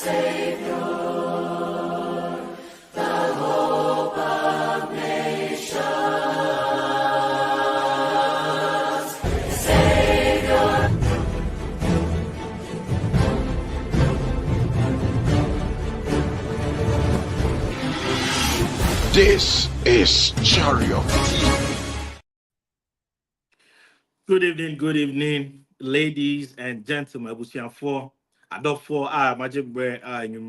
This is Chariot TV. Good evening, ladies and gentlemen. Abusian for Adult for Magic Bread, you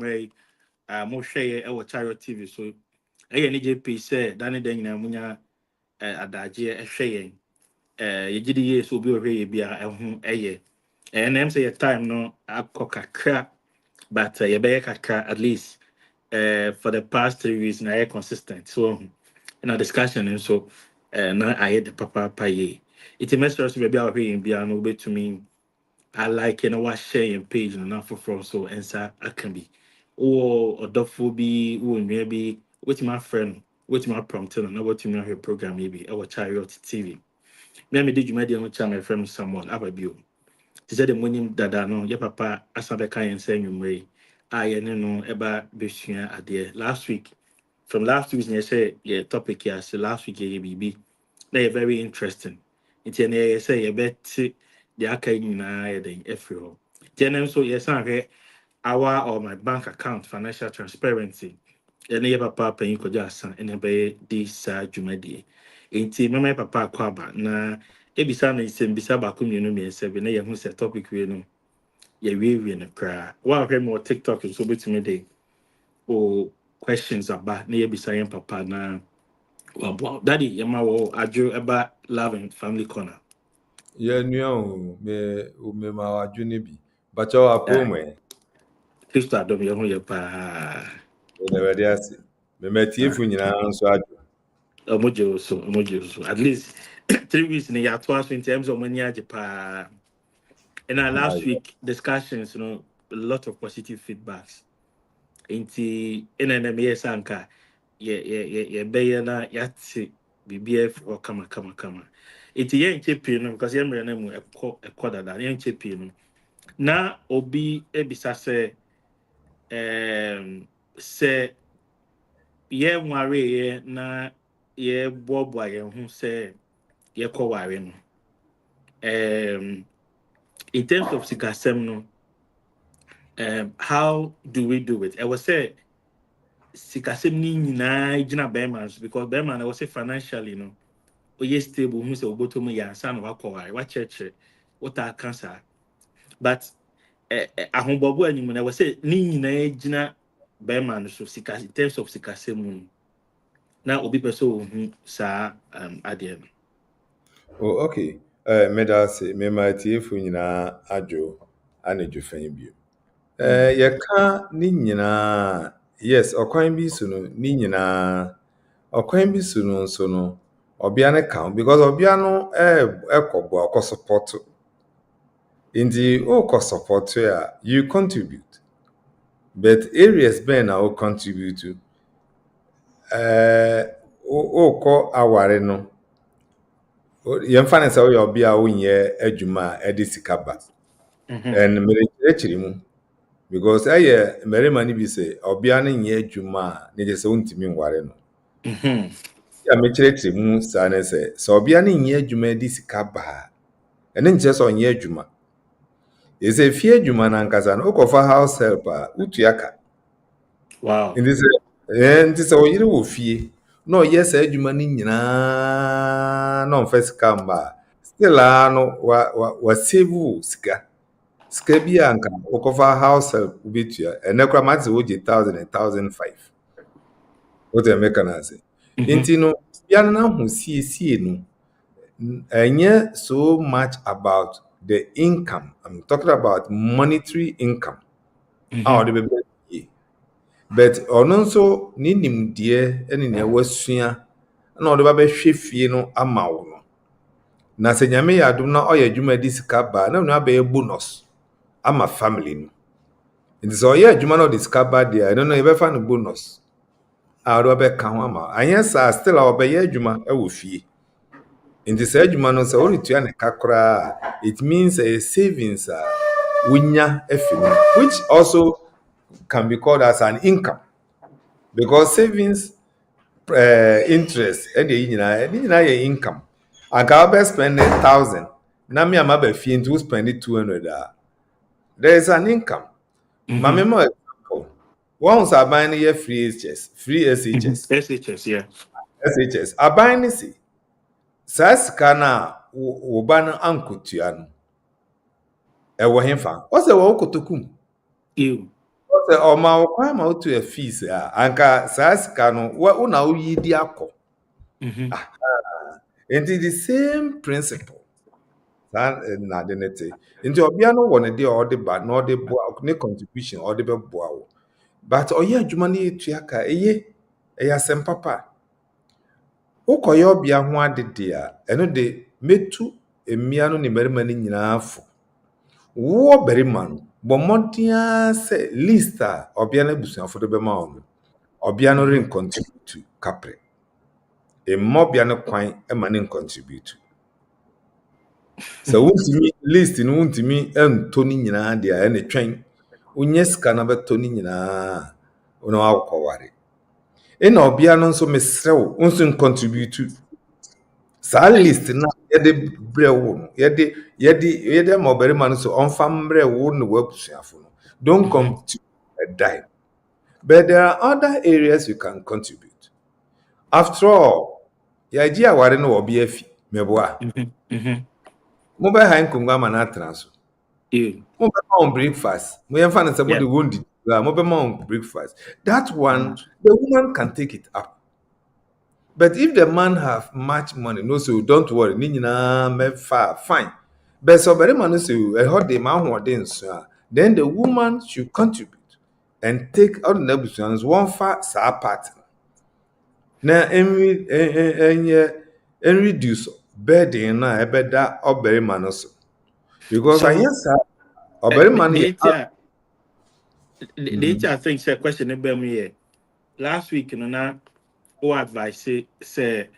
Moshe, our Chariot TV. So, NJP said, Danny Dana Munya, Adaji, a Shayin, Yidi, so be a beer, and I'm say a time no, I cock a crap, but you bear a crap at least for the past 3 weeks, and I consistent. So, in our discussion, and so, now I had the papa paye. It's a message maybe I'll hear be an obey to me. I like what sharing page and not for so answer I can be. Or phobia, or maybe with my friend, with my prompting, and what you know her program maybe our Chariot TV. Maybe did you make the channel from someone about you? She said the morning that I know your papa as I can say you may. I know about Bishia at the last week. From last week, you say yeah topic here. So last week, BB. They're very interesting. It's an say a bet the archive in every home. Then so yes, I our or my bank account financial transparency. And your papa paying could just and obey this Jumadi. Ain't my papa kwaba na ebisa na same bisa bakum you know me seven na who say topic we know. Yeah, we no cry. One of more TikTok is so bit me day. Or questions about na ebisa yan papa na well, Daddy, Yama I drew about love and family corner. Yeah, no, me ma adwene bi. But you are poor Christo Adam, you pa. Never there. Me metie fu nyina nso adwo. Emoji so. At least 3 weeks in a year, twice in terms of money, pa. And our last week discussions, a lot of positive feedbacks. Into NNMA Sanka, yeah, Bayana, Yatsi, BBF, or kama. It's young chipping because you're a quarter than young chipping. Na obi ebisa se ye nware ye na ye bobo ye hu se ye ko ware no in terms of sikasem no how do we do it? I was say sikasem ni nyina gina beman because beman I was say financially no oye stable hu se obotomu ya ansa no wa ko ware wa cheche what are cancer but ahobobo anyim na wase ni nyina gina bema no so sika in terms of sikasemu na obi person hu sa ade no. Oh, okay. Me da se me ma tie fu nyina adwo anadwo fan bi. Ye ka ni nyina yes, okwan bi su no ni nyina okwan bi su no nso no obia ne ka because obia no ekobo akọ support. In the support you contribute. But areas ben na contribute to ko aware no yemfa ne say we obia wonye adwuma edisika ba and mere mu because merema ni bi say obia ne nye adwuma ne je say untimi nware no ya me chiri mu sa ne say so obia ne nye adwuma edisika ba ene nche so nye adwuma is a fear adwuma na nkasa no okofa house helper utu aka. Wow. Nti se oyire wo fie no yes adwuma ni nyina no first kamba still no wa save sika bi anka okofa house help ubetua enekra mate wo je 1000 and 1005 what e make na say nti no bia na hu sie no enye so much about the income. I'm talking about monetary income. But ono nso ni nimdie ene na wasua na ode ba behwe fie no ama wo no. Na se nyame ya adum na oya adwuma di sika ba na no be bonus ama family no. Nti so oya adwuma na di sika ba dia no no e be fa no bonus. A ode ba ka ho ama. Anya sa still obe ya adwuma e wo fie. Nti se adwuma no se oretua ne kakra it means a savings wunya efim which also can be called as an income because savings interest and the income. And I'll be spending 1,000. Now me I'm about to spend it 200. There is an income. My memo example. Once I buy a free SHS. SHS, yeah. SHS. I buy this. Saskana Ubana Ankutian. Ewa hemfa. What's the Wokotokum? You. What's the Oma Okama to a fees? Anka Saskano, what una yidiako. And it is the same principle. That na denete. Into Obiano one a day or the bad, nor the boa, no contribution or the boa. But oya jumani tuaka, eya sempapa. Okoya obia ho adede a eno de metu emia no ne merima ni nyina afo wo berima no bomodia se list a obia na busuafo de bema ono obia no ren contribute kapre emobia no kwan ema ne contribute so wuntimi list no wuntimi ento ni nyina de a ene twen onye sika na beto ni nyina ono akọware ena obia no nso mesrew nso contribute sa list na yede brewo no yede mobere man so on famre wo no wabusuafo no don't contribute a dime, but there are other areas you can contribute. After all, ya ji aware no obi afi meboa mo be han kongwa mana transo mo be on breakfast mo yemfa na say mo de wondi mo be on breakfast that one the woman can take it up. But if the man have much money, no, so don't worry. Fine. But so very man so then the woman should contribute and take all the negotiations one far part. Now and reduce burden na ebeda or very man also. Because So, I yes or very man the I think say question about me here. Last week, na advice say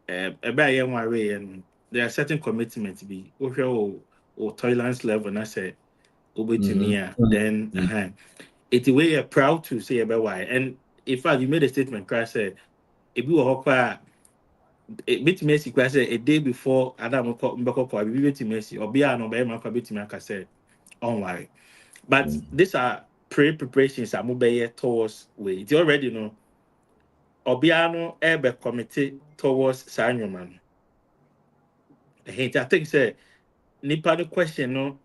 about young way and there are certain commitments be or tolerance level and I say over to me then it's a way you're proud to say about why. And in fact you made a statement crash said if you were a bit messy crash a day before Adam Mbako be bit messy or be no be man bit me I said don't worry. But these are preparations are moving towards way. You already know Obiano ebe committee towards Sanyoman. I think say nipa the question no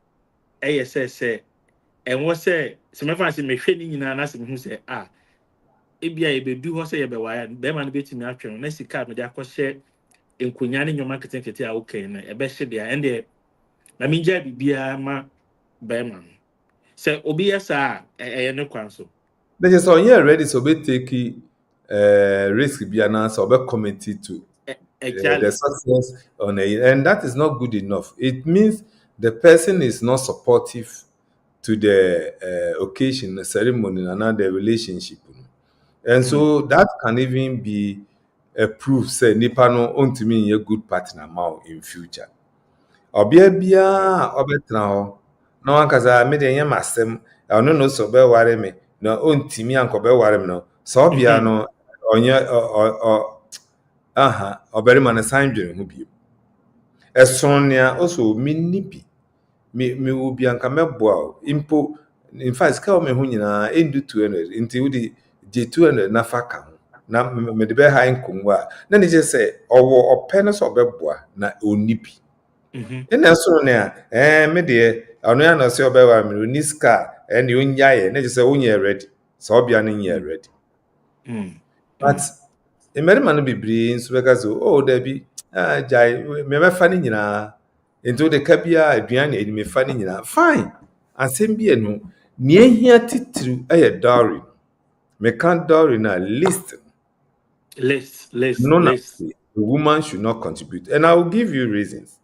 ASS say and what say some of us me hwani nyina na some who say ebia e be du ho say e be wire be man be timi atwe na sika me de akɔhye enkonya ne nyoma ketekete a okay na e be hye de and de na me gya bibia ma be man say obi yesa e ne kwan so they just on here ready so be take risk be an answer or committed to the success on and that is not good enough. It means the person is not supportive to the occasion, the ceremony, and the relationship. And so that can even be a proof say nipa no onto me a good partner now in future. Obia bia obetra ho na wankaza me de nyam asem ono no so be ware me na ontimi anko be ware me no so obia no onye obere man san dwere ho bi esonia oso minni bi me wo bi anka meboa impo in fact ka o me ho nyina endu 200 nti wudi je 200 na faka na me de be ha nkonwa na ne je say owo ope no so beboa na onipi ina so ne me de ono ya no se obewa me niska and you nyaye na je say wonye ready so obia no nye ready but American no bebre nso beka so oh there be jai me fa ni nyina into the kabia aduan edi me fa ni nyina fine asem bi enu ne ehia titru dowry me can dowry na list the woman should not contribute and I will give you reasons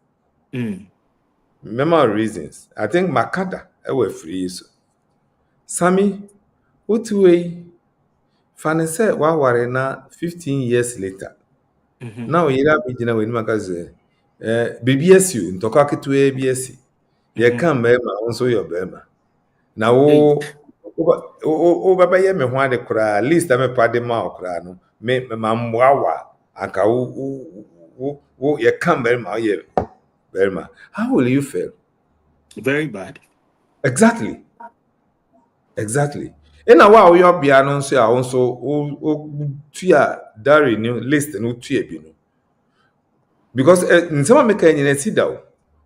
remember reasons I think Makada were free so Sami utuwe Fane say waware na 15 years later. Now yira bigina we nimakaze BBS you ntoka ketu ABS. Ye kan be ma onso your bema. Na wo wobɛbɛyɛ me ho ade koraa least a mɛpa de ma wo koraa no mammoa wa anka wo yɛka mmarima woyɛ barima. How will you feel? Very bad. Exactly. Ena wa woyɛ ɔbea no nso a wo nso tua dowry no list no tua bi no. Because nsɛm a meka nyina si da wo.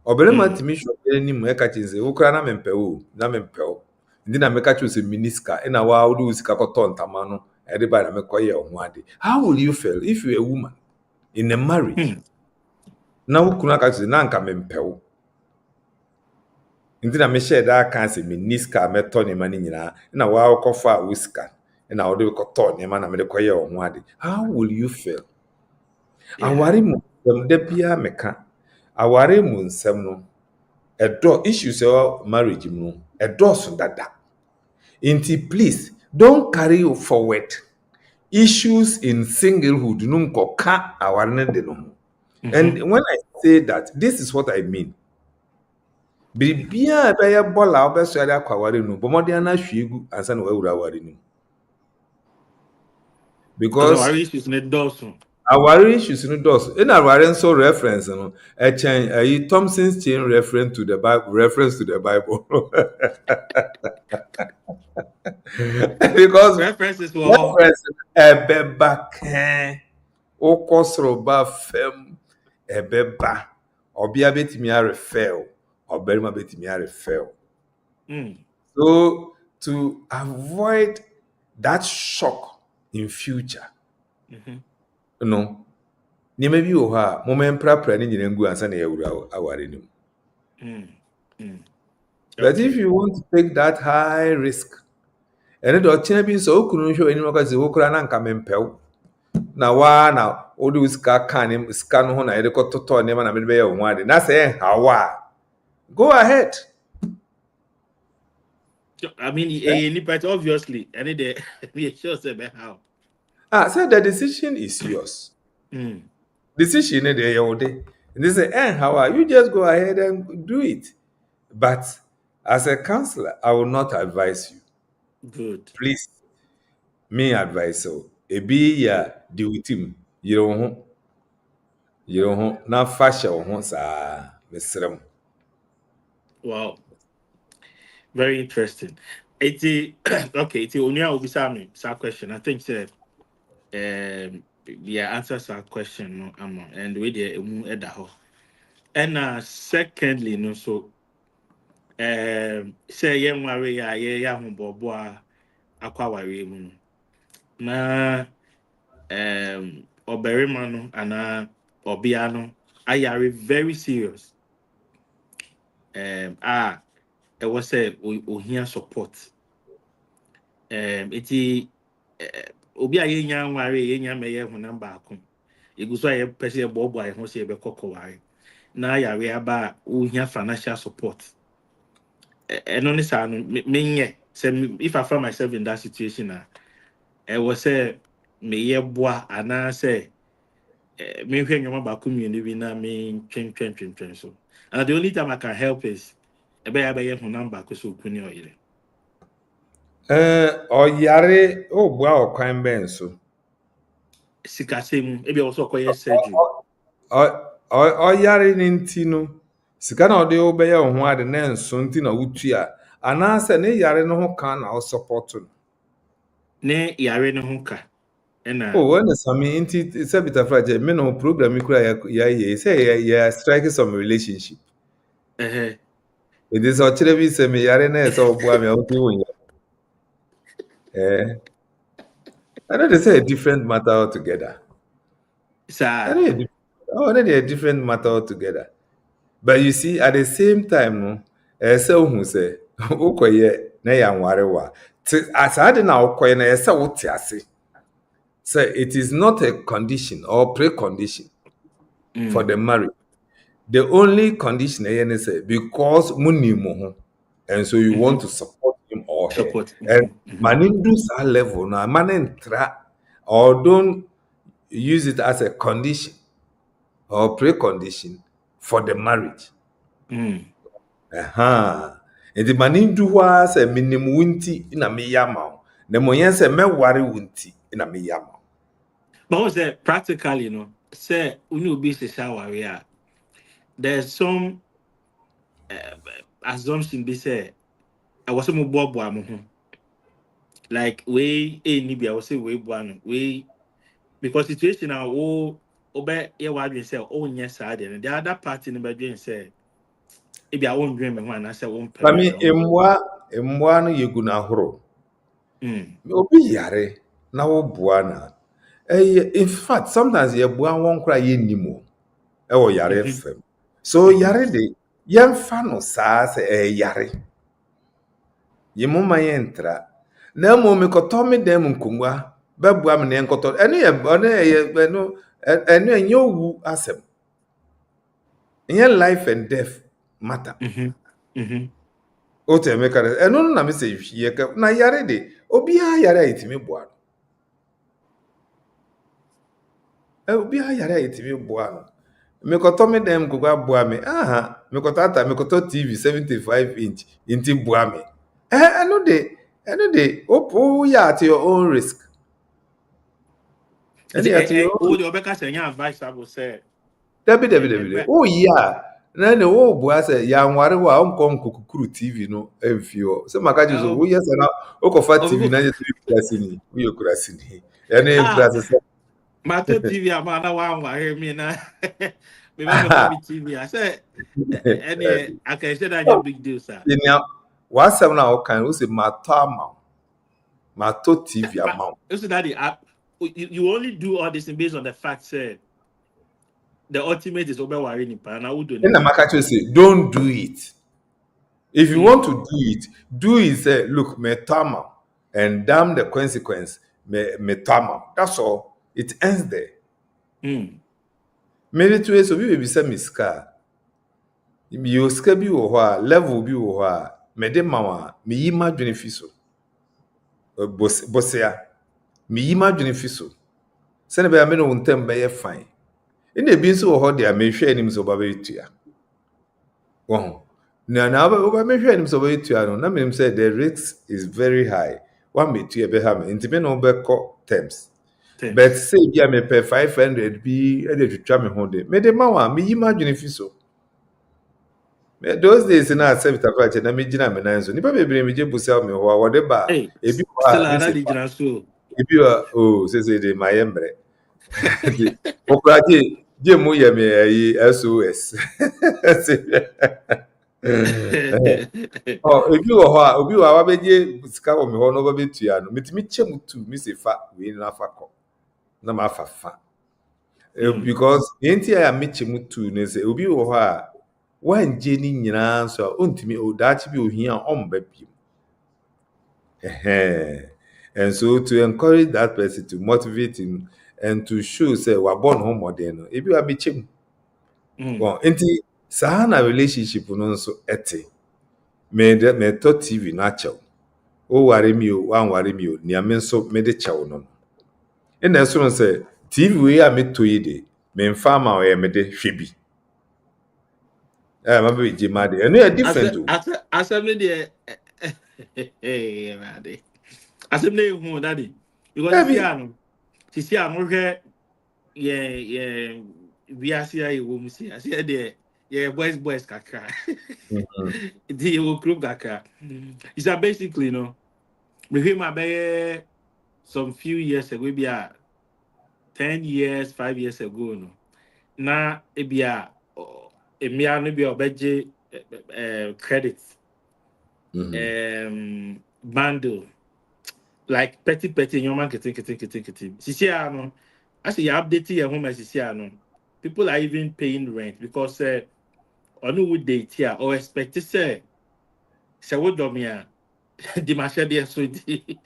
Ɔbarima tumi hwɛ anim ɛka kyerɛ sɛ wo koraa na mempɛ wo. Ndi na meka kyerɛ sɛ miniska ena wa wo de wo sika kɔtɔ ntama no ɛde ba na mekɔyɛ wo ho ade. How will you feel if you are a woman in a marriage? Na wo kunu aka kyerɛ na anka mempɛ wo. Ndi na me share that kan sɛ miniska mɛtɔ ne ma ne nyinaa ena wa kɔfa wo sika ena wo de kɔtɔ ne ma na me de kɔyɛ wo ho ade. How will you feel? Aware mu da bia meka aware mu nsɛm no issues of marriage mu ɛdɔɔso dada. Inti please don't carry forward issues in singlehood no nkoka aware ne de no. And when I say that, this is what I mean. Bibia bɛyɛ bɔla ɔbɛso ade akwa aware no bɔmɔden na hwiegu ansa na wawura aware no. Because aware issues ne dɔɔso. Aware issues no does. In aware nso reference no Thompson's chain reference to the Bible. Because references ebeba kan okosro ba fem ebeba obia betimi are fail oberima betimi are fail. So to avoid that shock in future. No. Nime bi wo ha, mo memprapra ni nyina ngu ansa na yawura aware nim. But if you want to take that high risk, and do china bi so okunu hwe ani maka se wokura na nka mempew. Na wa na odu ska kan ska no ho na yede kototo ne ma na me be ye wo ade. Na say hawa. Go ahead. I mean, obviously, and they sure say how. So the decision is yours. Decision is your day. And they say, how are you? Just go ahead and do it. But as a counselor, I will not advise you. Good. Please, me advise so. Ebi ya duty you don't na fashion ho sa mesrem. Wow. Very interesting. Okay, it's only will be some question. I think answers our question no and we there and secondly no so say young worry ya ho bobo akwa ware mu na oberima no ana obia no ayare very serious it was ohia support obi a yenya nware yenya meye ho namba akon eguso aye pese bobo aye ho se be kokoware na yare aba ohia financial support eno ni sa no menye say if I find myself in that situation I was say meye boa ana say me hwe nyoma ba community bi na me twen so and the only time I can help is ebe ya be ye ho namba ko so kuni oyire Oyare obua okwan ben so sikasem ebi also koye surgery oyare ni nti no sika na ode obeye ho ade na nso nti na wutua ana se ne yare no ho kan na o support no ne yare no ho ka na when sami nti se bitafraje me no program kura ya say ya strike some relationship it is o kire bi se me yare na se obua me o ti won I know they say a different matter altogether. Sir. A different matter altogether. But you see, at the same time, no, so who say, "Okoye na ya nware wa." As I did now, okoye na esa wotiase. So it is not a condition or precondition for the marriage. The only condition is because money mo, and so you want to support him or her. And manindu sa level na manentra or don't use it as a condition or precondition for the marriage. Enti mani ndu hɔ a sɛ menim wo nti na meyɛ ama wo. Na mmom sɛ mɛware wo nti na meyɛ ama wo. But what say practically, you know, say when you be say there's some assumption be say I was some bobo amu. Like we ni I was say we buano we because situation now obe ye wadwe say oh yes sad and the other party no be say if I won't dream man I say won't Ba me pay. mmoa no yɛgu no ahorow. Mm. Obi yare na woboa na. In fact, sometimes yɛboa wɔn koraa yɛnnim o ɛwɔ yare fam. So yare de yɛmfa no saa sɛ ɛyɛ yare. Yɛmmo ma yɛntra. Na mmom mekɔtɔ me dan mu nkongua bɛboa me na yɛnkɔtɔ. Ɛno ɛnyɛ owu asɛm. Ɛnyɛ life and death matter. O tell me ka ɛno no na me sɛ yɛ ka na yare de obiara yare a yɛtumi boa no. Obiara yare a yɛtumi boa no. Mekɔtɔ me dan mu nkongua boa me. Mekɔtɔ TV 75 inch nti boa me. Ɛno de o yɛ at your own risk. The Obeka say advice I will say. Dabi. O yeah. Na ne wo boa sɛ yanware wo a onkɔ nkokukuru TV no emfi hɔ. Sɛ maka je so wo yɛ sɛ na okɔfa TV na yɛ kurasi ni. Wo yɛ kurasi ni. Ɛno yɛ kurasi sɛ. Mato TV ama na wa nware me na. Me be TV. I say any I can say that a big deal sir. Wasɛm na wo kan wo sɛ mato TV ama. You see that the app you only do all this based on the fact say the ultimate is over worrying and I would do it. Say don't do it. If you want to do it say look me tama and damn the consequence me tama. That's all. It ends there. Maybe to so we be say miska. You ska bi wo hɔ a level bi wo hɔ a me de ma wa me yi ma dwene fi so. Bosia me yi ma dwene fi so. Sɛ ne be me no wontem be yɛ fine. Ina bi nso wɔ hɔ de a mehwɛ anim so ba betua. Wɔn. Na ba mehwɛ anim so ba betua no, na menim say the risk is very high. One betua be ha me. Nti me no be kɔ terms. But say bi a me pɛ 500 bi e de twitwa me ho de. Me de ma wa me yi ma dwene fi so. Those days na accept afache na me gina me nan so. Nipa bebre me je busa me ho a wo de ba. Ebi wa. Ebi wa say de my embre. Okuraje je mu ye me ayi SOS. Ebi wo ho a obi wa beje sika wo me ho no ba betua no. Metimi chem tu mi se fa we na fa ko. Na ma fa. Because enti ya me chem tu ne se obi wo ho a wanje ni nyina so ontimi odachi bi ohia omba bi. And so to encourage that person, to motivate him and to show say we born home modern. If you are bitching, well, enti sahana relationship no so ete. Me to TV natural. O worry me o, wan worry me o. Ni amen so me de chawo no. And then so say TV we are me to yide. Me mfama o me de hwebi. Maybe Jimadi. And they are different. Assembly there. Hey, man. Assembly who daddy. Because she see I'm okay. Yeah. We are see I will see. I see there. Yeah, boys kaka. The will group kaka. It's basically, you know, we him about some few years ago, maybe 10 years, 5 years ago, no. Now it be Emia no be obeje credit bundle like petty your man kete. Sisi ano actually you update your home sisi ano people are even paying rent because onu would date here or expect say wo domia di machete so di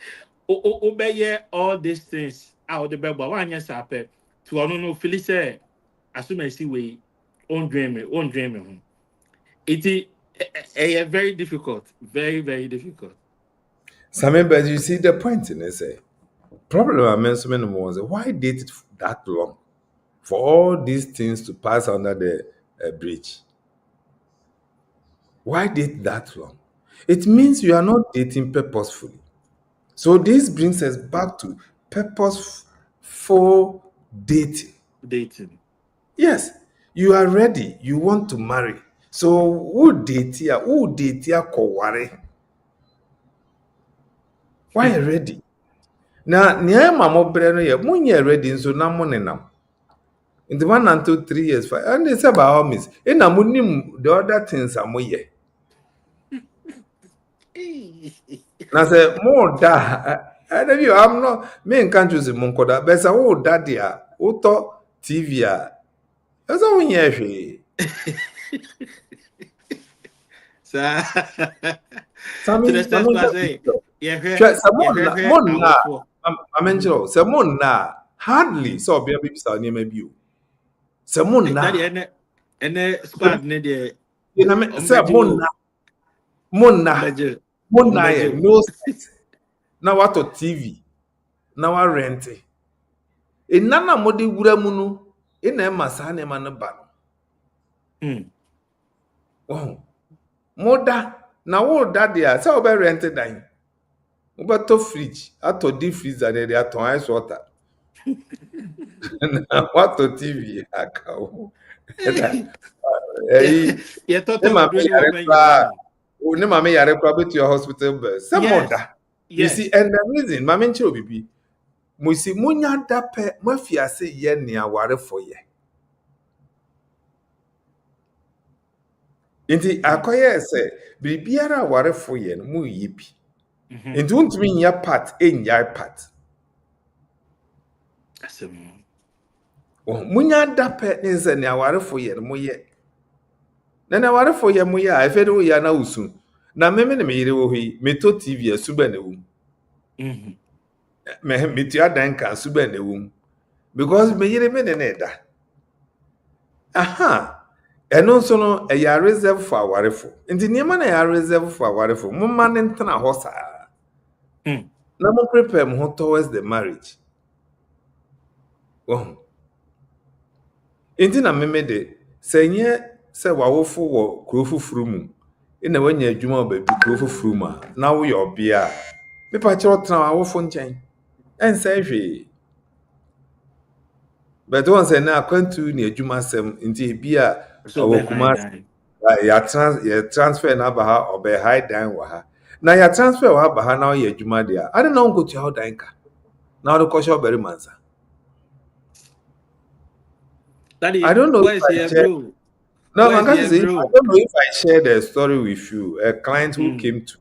obeye all these things out the bebo wan yes ape to onu no feel say assume see we own dream. It is very difficult. Very, very difficult. Sammy, but you see the point in it, say problem I mentioned was why date it that long for all these things to pass under the bridge? Why did that long? It means you are not dating purposefully. So this brings us back to purposeful dating. Dating. Yes, you are ready. You want to marry. So who date ya? Who date ya koware? Why you ready? Na nia mama bre no ye munye ready nso na mo nenam. Into 1 and 2 3 years 5 and they say by all means na mo nim the other things are mo ye. Na say more da I'm not me can't choose mo nkoda but say who da dia who to TV a. That's how we hear. To the sense was say, Someone na hardly so be a sa name bi o. Someone na and squad ne de say monna no na what TV na wa rent e nana modi wura mu no e na ma sa ne ma no ba no. Wow. Moda na wo da dia say obe rent dan. Obe to fridge, ato deep freezer na dey ato ice water. Na what to TV akawo. You thought ne mama yare kwa to your hospital bill. Say moda. You see, and the reason mama nchiro bibi. Mo si munya da pe mafia say ye ne aware for ye. Inti akoye se bibiara aware for ye no mu yipi. Inti untumi nya part enya part. Munya da pe ne se ne aware for ye no mu ye. Na ne aware for ye mu ye a efe do ya na usu. Na meme ne me yire wo hi meto TV asuba na wum. Me tia dan ka asuba na wum. Because me yire me ne da. Aha. Eno nso no eya reserve for awarefo. Nti niema na eya reserve for awarefo. Mo ma ne ntena ho saa. Na mo prepare mo towards the marriage. Oh. Nti na meme de senye se wawofo wo kurofufuru mu. Ina wanya adwuma obabi kurofufuru mu a na wo ye obia. Me pa kire otena wawofo nchen. Ensa hwe. But once na akwantu ni adwuma sem nti bia ya transfer na ba ha obe high dan wa ha na ya transfer wa ba ha na o ye adwuma dia I don't know go to how dan ka na o ko show very mansa. I don't know if I share, no, I don't know if I share the story with you. A client who came to,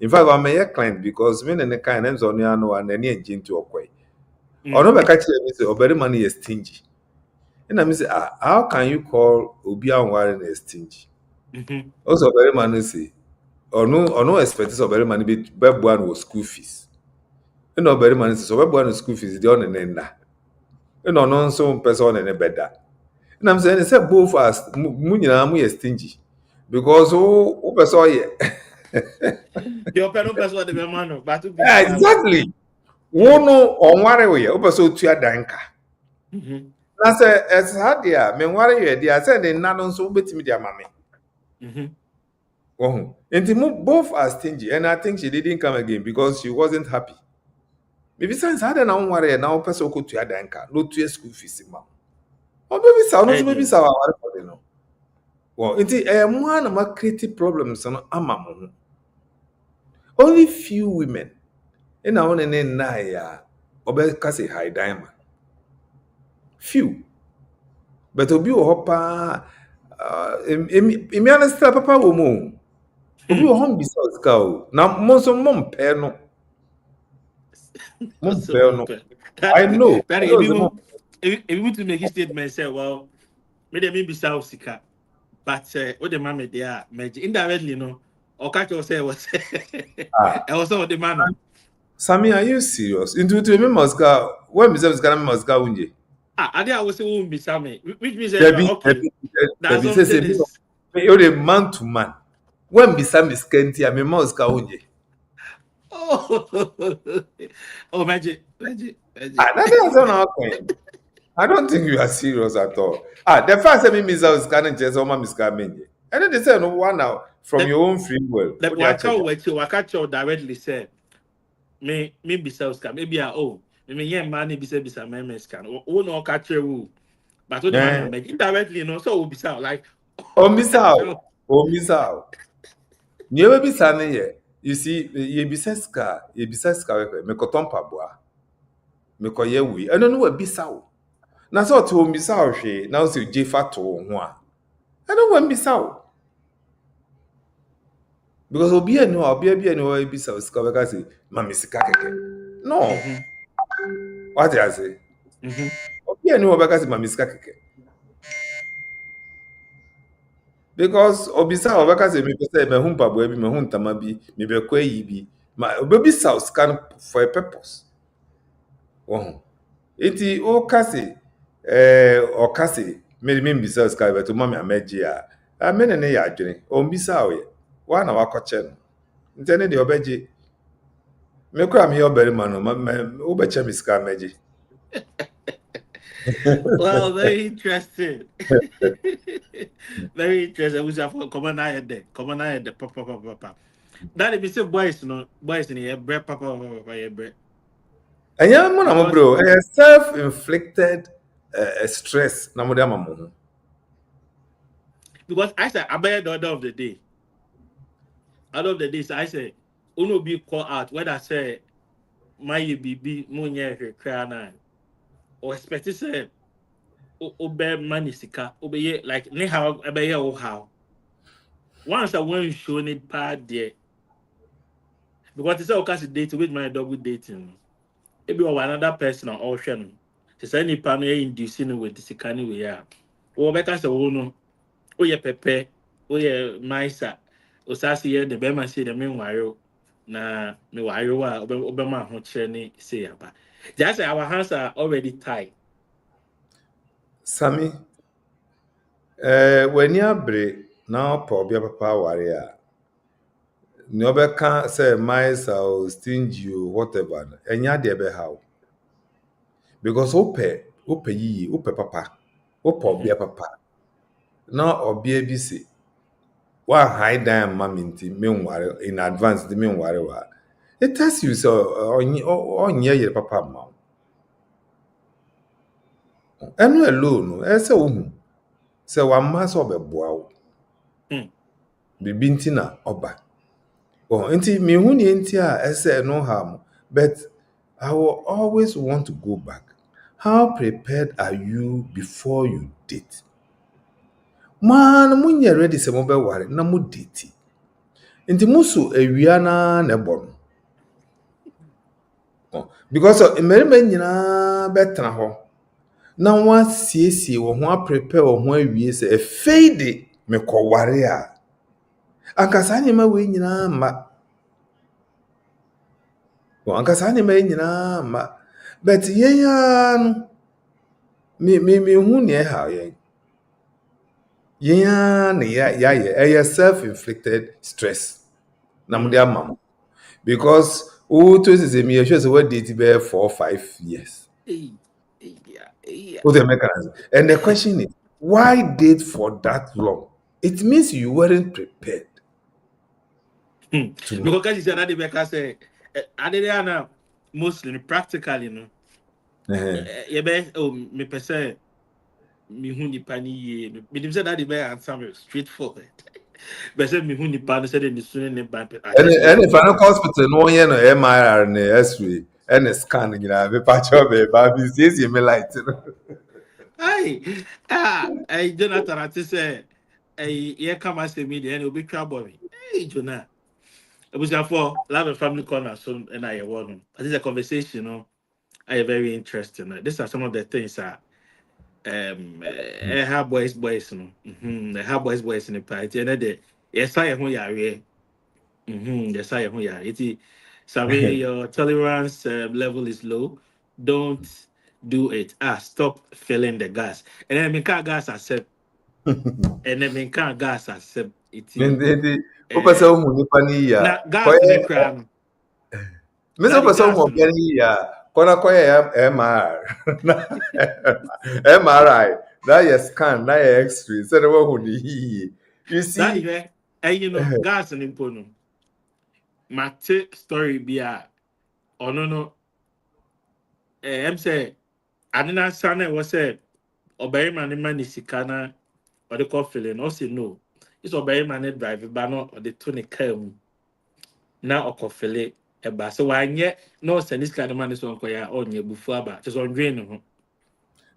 in fact, I'm a client because me and the kind names on your no and any engine to okwe. Or no, catch me say, very money is stingy. And I say, how can you call Obia Warren a stingy? Also, very money say, or no expect so very money be one was school fees. You know, very money so one school fees the on and end. You know, no so person and a better. And I'm saying, it's both us, Munina, stingy. Because who person exactly. One on one way, also to your danka. I said, as hard dear, men worry, dear, I said, and none so bit me, dear mammy. Oh, and both are stingy, and I think she didn't come again because she wasn't happy. Maybe since I don't worry, now person go to your danka, no to your school fees, ma'am. Or maybe sound, maybe sound, for them. Well, it's one of my creative problems on Amam. Only few women in our own and Naya or Cassie High Diamond. Few. But to be a hopper, Imiana Papa woman. Obi home besides cow. Now, Monson Mom Perno. Mom Perno. I know. If you want to make a statement, say, well, maybe be South Sika, but what the mammy there, indirectly, no, or catch or say, was I was some of the man. Sammy, are you serious? Into me must go. When Mrs. Garam must go, Unji. I think I was won't be Sammy, which means okay. You're a man to man. When be Sammy Scanty, I mean, must go, Unji. Oh, magic. I don't think you are serious at all. The first time Miss was scanning just on Miss Carmen. And then they said, no one now. from your own free will. Like What do you check? waka directly say me be sales scam. Maybe me yeah money be me scan. Oh no catch you. But what the money I make indirectly, so will be sound like Omisao. Never be sunny ye. You see, ye be seska, me kotompa boa. Me koye we. I don't know what bisao. Na so to misao she, now so jefa to one. I don't want bisao. Because obi eno bisao ska beka say, mami sika keke. No. What I say? Obi eno beka say mami sika keke. Because obisa obeka say me pese me hu mpaboa bi me hu ntama bi me be kwa yi bi ma obebi south scan for a purpose. Wo enti o kase o kase me bi south scan but mama ameji a me ne ya adwene o mbisa o ye wa na wakoche no ntene de obeji me kra me obere ma no o beche me scan meji. Well, very interesting. Very interesting. We have common eye there. Common eye there. Papa. That if you say boys in here, bread, papa, bread. And yeah, mo bro, self-inflicted stress na mo de amamu. Because I said, I bear the order of the day. Out of the days, I say, uno be call out whether I say my BB munye krana or expect to say obe money sika obe like ne how ebe o how. Once I want to show it part there. Because it's all kinds of date with my double dating. Maybe another person or ocean. It's any panel inducing with the sicani we are. Or better say, oh no, oh yeah, pepe, oh yeah, maisa, or sassy, the Bema say the meanwhile. Na me wire Obama Hocheni say about. Just our hands are already tied. Sammy, when you break now, probably papa warrior. Never can say mice or stingy or whatever, and ya de how. Because ope papa, ope be papa. Now or be a busy. Why hide damn mammy meanwhile in advance the meanwhile. It tells you so on your papa mouth. And alone, as a woman. So one mass of a bow. Bibintina oba. Oh, auntie me huni entia I say no harm, but I will always want to go back. How prepared are you before you date? Man, munye ready se mo be ware na mo date. Enti musu ewia na nebon. Oh, because emerima nyina betra ho. Na wa siesie wo ho prepare wo ho awie se efeide me ko ware a. Ankasa nyema we nyina ma. Well, ankasa nyema nyina ma. But yeah no me hu ne ha yen. Yeah, yeah, self-inflicted stress. Na mo de amam. Because who to say me sure say what date be 4 or 5 years. What the mechanism? And the question is, why date for that long? It means you weren't prepared. Because you said that the baker say Adriana mostly practically, you know. Me pese me hu nipa ni ye. Me dim say that the baker answer me straightforward. But say me hu nipa no say the student ne ban. And if I no hospital no here no MRI and X-ray and scan you know, be patch up be baby see me light. Hey, Jonathan, I say, here come I say me the end will be trouble. Hey, Jonathan. It was for love and family corner, so and I want. I think the conversation, are very interesting. These are some of the things that have boys, they have boys in the party, and then yes, I am who you are. Yes, I am who you are. It's your tolerance level is low. Don't do it. Stop filling the gas. And then me can't gas accept. And then me can't gas accept. It's o person hu nipa ni ya. na gas the crown. Me so person hu nipa ni ya. Kona koye MRI. That is scan, that is X-ray. So the one who the you see. And you know, gas and impono. Mate story be a or no. I'm say I didn't say was said obey man money sikana or the coffee feeling. Also no. It's obey man drive but not or the tunic came now or coffee eba. So why yet no send this kind of money so on your before but just on drain.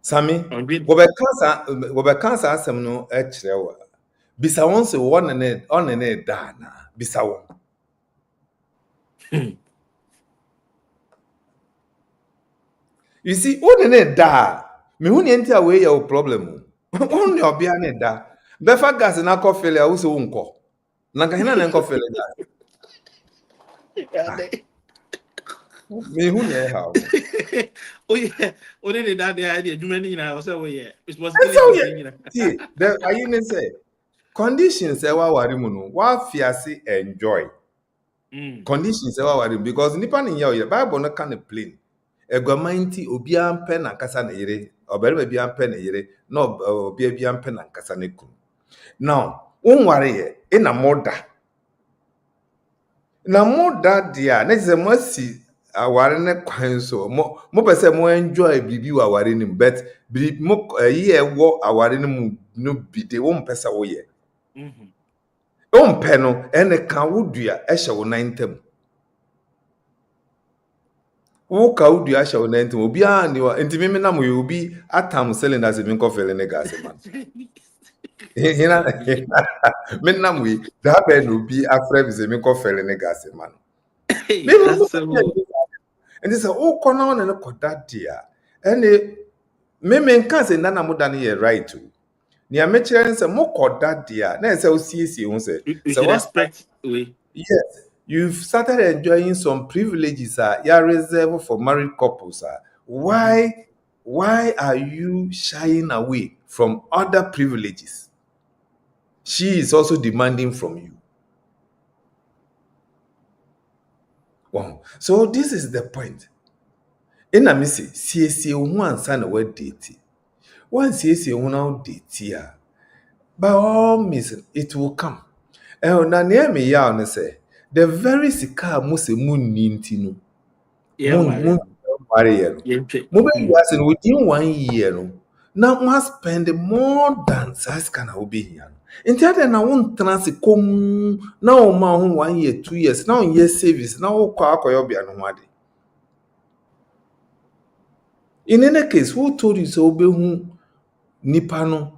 Sami, On drain. wɔbɛka saa asɛm no kyerɛ wo. Bisa wɔn sɛ ɔne ne da na. Bisa wɔn. You see, ɔne ne da. Me hu ne nti a we yɛ wo problem. Ɔne ɔbea ne da. Bɛfa gas na kɔ fele a wo sɛ wo nkɔ. Na ka hena na nkɔ fele gas. Me hu ne ha. Oh yeah, only the that the idea. You mean I was oh yeah. It was See, the I say conditions ewa wari mu no wa fiase enjoy. Conditions ewa wari because nipa ne ya o Bible no can plain. Egwamanti obi ampe na nkasa na yire, oberema bi ampe na yire, na obi bi ampe na nkasa na kun. Now, unware ye ina moda. Na moda dia, na se mo si aware ne kwan so mo pese mo enjoy bibi wa aware nim but mo ye wo aware nim no bide wo mpesa wo ye o mpe no ene kan wodua ehye wo nantam wo ka wodua ehye wo nantam obi a ni wa ntimi me nam ye obi atam cylinder se me kofele ne gas man hina me nam we da be no obi afra bi se me kofele ne gas man and this all corner on and that dear. And me can't say nana more than here right to. Near Mitchell and more called that dear. Then say, see, won't say. So respect we. Yes, you've started enjoying some privileges, you're reserved for married couples. Why are you shying away from other privileges? She is also demanding from you. Wow. So this is the point. In a missy, see one son of what date. One see one date. By all means, it will come. And na near me yarn say the very sika must moon nintino. Moon barrier. Moving was within 1 year. No, now must spend more than Saskana will be here. In that, I won't transit come now, ma 1 year, 2 years, now year service, now quack or be another. In any case, who told you so? Be who Nipano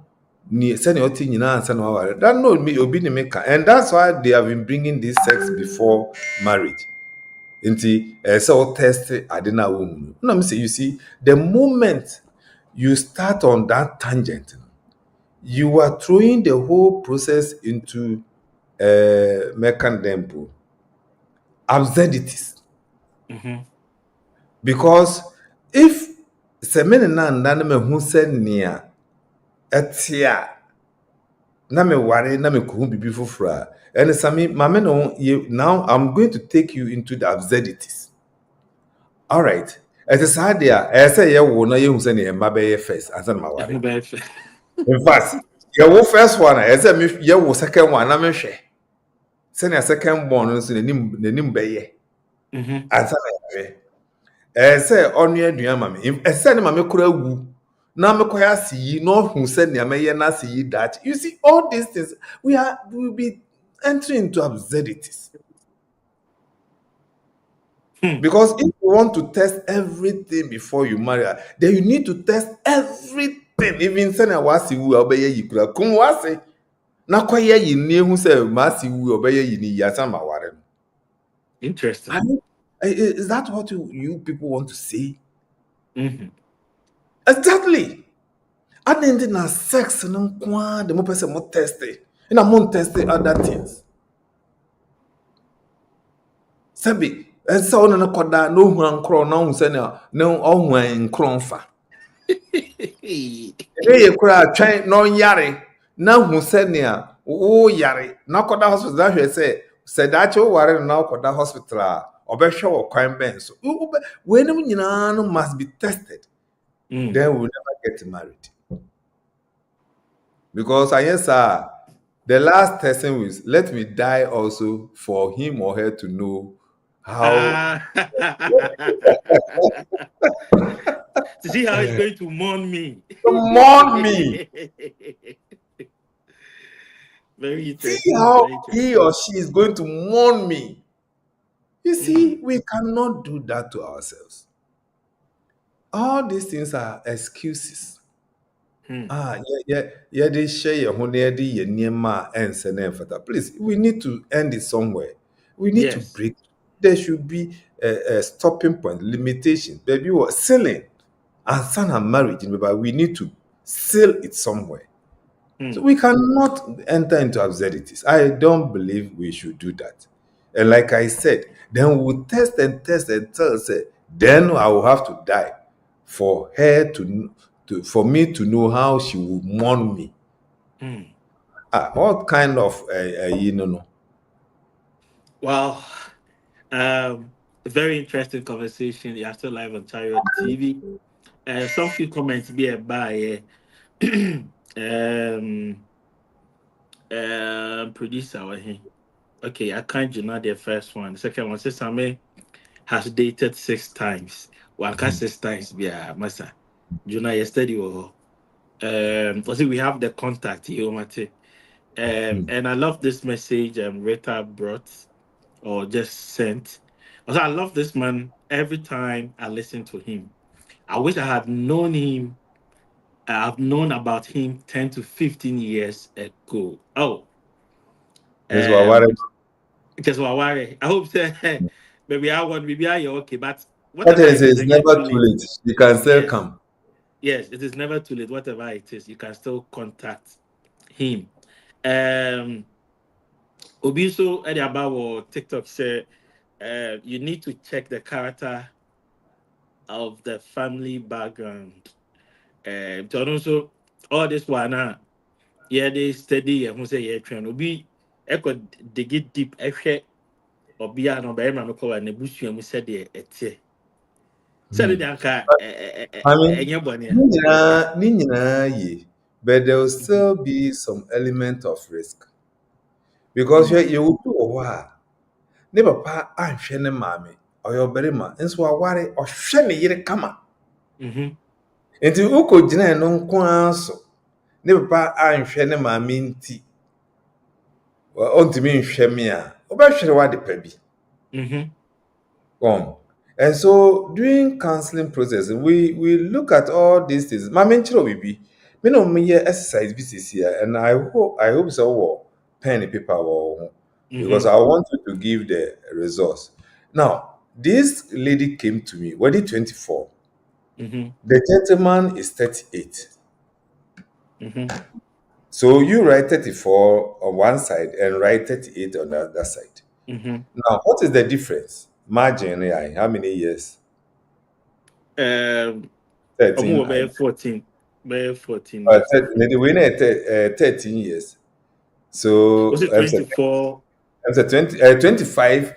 ni send your thing in answer. That no me obi ni maker, and that's why they have been bringing this sex before marriage. Inti so test adina woman. No, me say you see the moment you start on that tangent, you are throwing the whole process into mechanism absurdities. Because if semene na ndan me hu senia etia na me ware na me ko bibi fofora and sami mame no now I'm going to take you into the absurdities. All right, it is hard there. I say ye wo na ye hu senia ma be first answer ma ware. In fact, ye wo first one I say me ye wo second one na me hwe senia second born no so nanim be ye answer na ye say onu aduan ma me say ne ma me kura wu na me koya see no hu say ne ma ye na see that. You see all these things we will be entering into absurdities. Because if you want to test everything before you marry her, then you need to test everything. Even say na wasi wu obeye yi kura kum wasi na koya yi ne hu say masi wu obeye yi ni yasa ma ware. Interesting. Is that what you people want to say? Exactly. And then na sex no kwa the mo person mo test it. And I'm testing other things. Sabi, so na koda no hu ankro na hu say na ohu ankro fa. Ye kura twen no yare na hu say na o yare na koda hospital that hwe say that you ware na koda hospital obehwe wo kwan ben so we nem nyina no must be tested. Then we'll never get married. Because I guess The last person was, let me die also for him or her to know how. To see how he's going to mourn me. Mourn me. Very See interesting. how Very interesting. he or she is going to mourn me. You see, we cannot do that to ourselves. All these things are excuses. Yeah, they share your honey, please, we need to end it somewhere. We need to Yes. break. There should be a stopping point, limitation. Baby, what selling and son and marriage, but we need to seal it somewhere. So we cannot enter into absurdities. I don't believe we should do that. And like I said, then we'll test and test and test. Then I will have to die for her for me to know how she will mourn me. What kind of no? Well, a very interesting conversation. You're still live on Chariot TV. Some few comments be by producer. Okay, I can't do not the first one. The second one says Same has dated 6 times. One can 6 times. Yeah, Masa. Juna yesterday. Was it we have the contact here, Mate. And I love this message Rita brought or just sent. Also, I love this man every time I listen to him. I wish I had known him. I've known about him 10 to 15 years ago. Oh, This was just worry. I hope that maybe I want, maybe I okay, but what whatever is it is, it's again, never too too late. late. You can still Yes, come. yes, it is never too late. Whatever it is, you can still contact him. Um, Obiso Ediabawo TikTok said, you need to check the character of the family background. So also all this one, yeah, they steady. I won't say yeah, train. Obi, echo dig it deep. Obi, I know by man ko na busu mu said the etie. Said the anka I mean, enye bone. ni nyinaa ye, but there will still be some element of risk. Because you will do a ne papa anhwɛ ne maame ɔyɛ ɔbarima nso aware ɔhwɛ ne yere kama nti wokɔgyina no nko ara so ne papa anhwɛ ne maame nti ɔntumi nhwɛ me a wobɛhwere wade pa bi. And so during counseling process we look at all these things. Maame nkyerɛ obibi me na ɔmo exercise bi sisi and I hope so wɔ pen and paper wɔ ho. Because I want you to give the results. Now, this lady came to me, we're 24. The gentleman is 38. So you write 34 on one side and write 38 on the other side. Now, what is the difference? Margin, how many years? 13. 14. 14. The 13 years. So was it 24? I'm saying 25,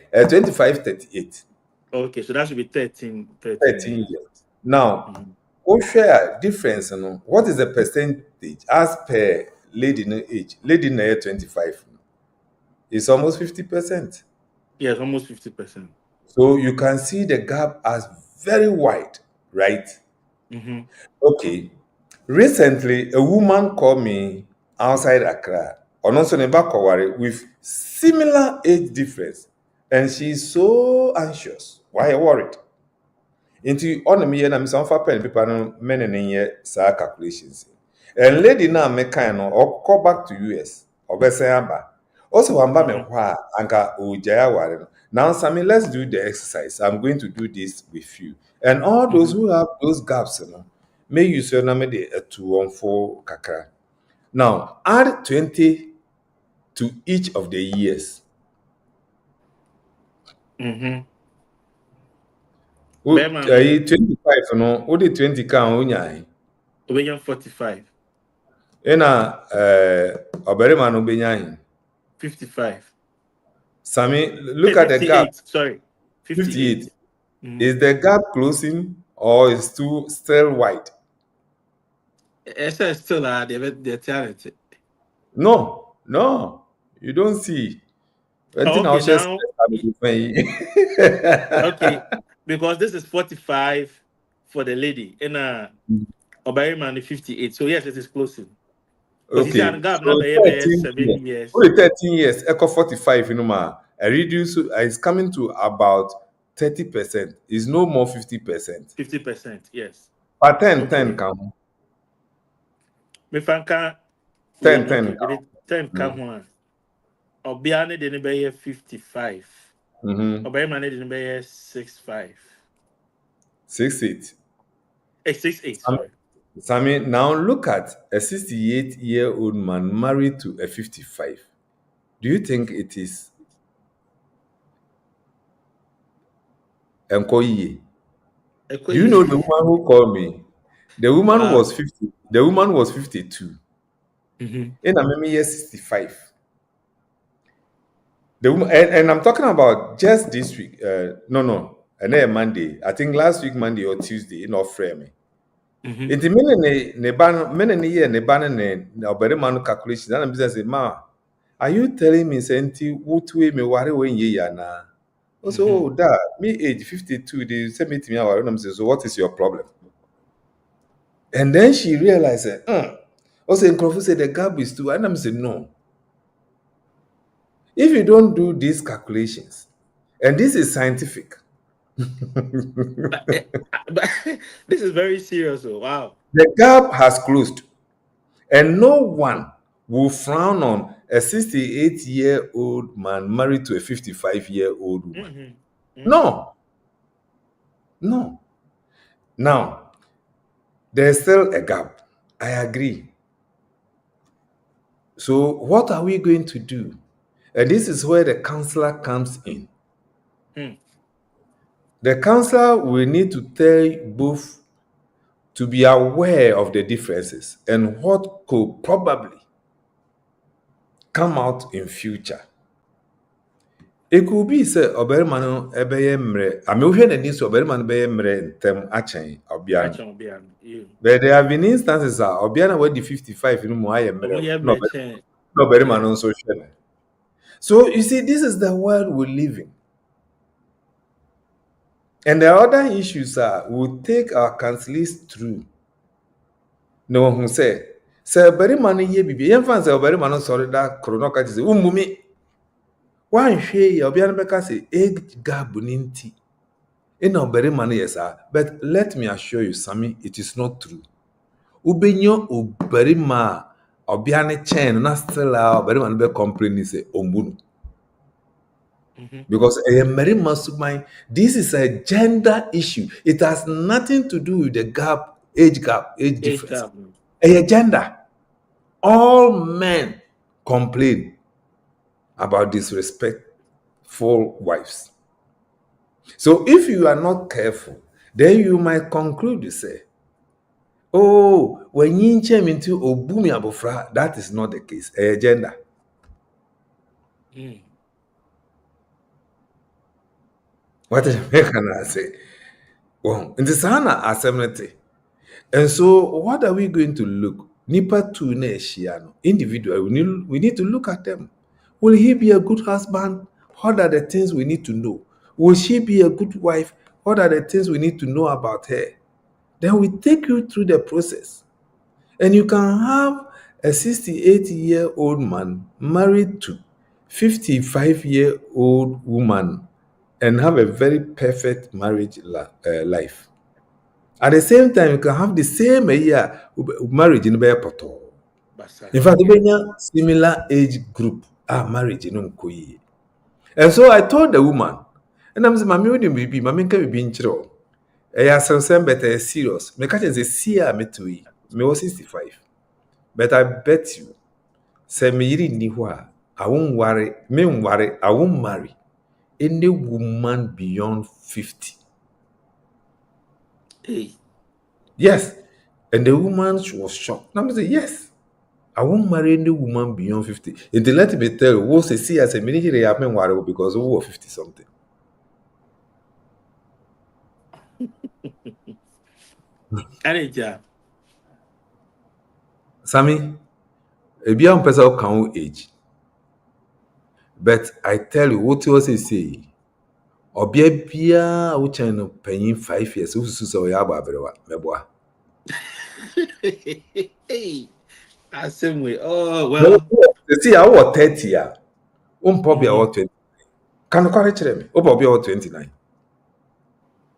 38. Okay, so that should be 13 years. Now, we share difference. What is the percentage as per lady no age? Lady no 25. It's almost 50%. Yes, almost 50%. So you can see the gap as very wide, right? Okay. Recently, a woman called me outside Accra, with similar age difference, and she's so anxious. Why worried? Into on me and I'm some for pen people no men and sa calculations. And lady now me kind or call back to US or aba. Also amba me hwa anka ojaya ware no. Now Sammy, let's do the exercise. I'm going to do this with you. And all those who have those gaps, may use your number de 214 kakra. Now add 20 to each of the years. 25 no, what the 20 can unyai? Obenya 45. Oberima no benya 55. Sammy, look at the gap. Sorry, 58. Is the gap closing or is still wide? It's still the talented. No, No, you don't see. Anything Okay, I'll share. now, okay, because this is 45 for the lady and Obarima 58. So yes, it is closing. Because you see, Okay, and gap so number 13 years. 7 years. Only 13 years, Echo 45, you know, ma, a reduce is coming to about 30%. It's no more 50%. 50%, yes. But 10, 10 Okay. come. Me fanka 10, okay, 10 with come. it 10 come one. Obiane de be 55. Mm-hmm. Obarima de be 65. 6, 8. 68, sorry. Sammy, now look at a 68-year-old man married to a 55. Do you think it is Nkoye? Do you know the woman who called me? The woman Wow. was 50. The woman was 52. Mm-hmm. And I'm year 65. The woman, and I'm talking about just this week. No. And then Monday. I think last week, Monday or Tuesday, in off frame. Mm-hmm. It many year ne ban ne oberima calculation. And I'm just say, ma, are you telling me senti what way me worry when ye na? Also, Mm-hmm. oh, that me age 52, they send me to me. I'm say, so what is your problem? And then she realized that, also, in Crawford said the gap is too. And I'm saying, no. If you don't do these calculations, and this is scientific, But this is very serious. Oh, wow. the gap has closed, and no one will frown on a 68-year-old man married to a 55-year-old woman. Mm-hmm. Mm-hmm. No, no. Now, there's still a gap. I agree. So, what are we going to do? And this is where the counselor comes in. Mm. The counselor will need to tell both to be aware of the differences and what could probably come out in future. It could be say obarima no ebeye mre. I mean, n'ani so obarima no beye mre ntem achen obia no. Actually, you. But there have been instances that obia na wey 55 no mo aye mre. Yeah, No, merchant. no obarima no so hwe. So you see, this is the world we live in. And the other issues are we'll take our counsellors through. No one who say obarima no ye bibi. Yemfa say obarima no sorry that corona ka say umumi. Wanhwe ya obia no beka say age gap ninti. In obarima no yes but let me assure you Sammy, it is not true. Ubenyo obarima obia no chen na still obarima no be complain say ombunu. Because this is a gender issue. It has nothing to do with the age difference. Gap. A gender. All men complain about disrespectful wives. So if you are not careful, then you might conclude to say, oh, when you came into Obumi Abofra, that is not the case. A gender. Mm. What can I say? Well, in the Sahana assembly. And so, what are we going to look? Nipa tu na eshiano. Individual, we need to look at them. Will he be a good husband? What are the things we need to know? Will she be a good wife? What are the things we need to know about her? Then we take you through the process. And you can have a 68-year-old man married to 55-year-old woman and have a very perfect marriage life. At the same time, you can have the same year marriage in Bepoto. In fact, similar age group marriage in Unkoyi. And so I told the woman, and I'm saying, Mammy, wouldn't be, Mammy can be in chiro. I asked some better serious. Me catch say, see, me to me was 65. But I bet you, say me ni hua, I won't worry, I won't marry any woman beyond 50. Hey. Yes. And the woman was shocked. Now I say, yes, I won't marry any woman beyond 50. And they let me tell you, what's a see as a minute they happen because we were 50 something. Sammy, a young person can age. But I tell you, what you also say, Obia Bia, which I know paying 5 years, who's so yaba, meboa. Hey, same way. Oh well. You see, I was 30 years. Probably I was 20. Can you correct me? Oh, probably I was 29.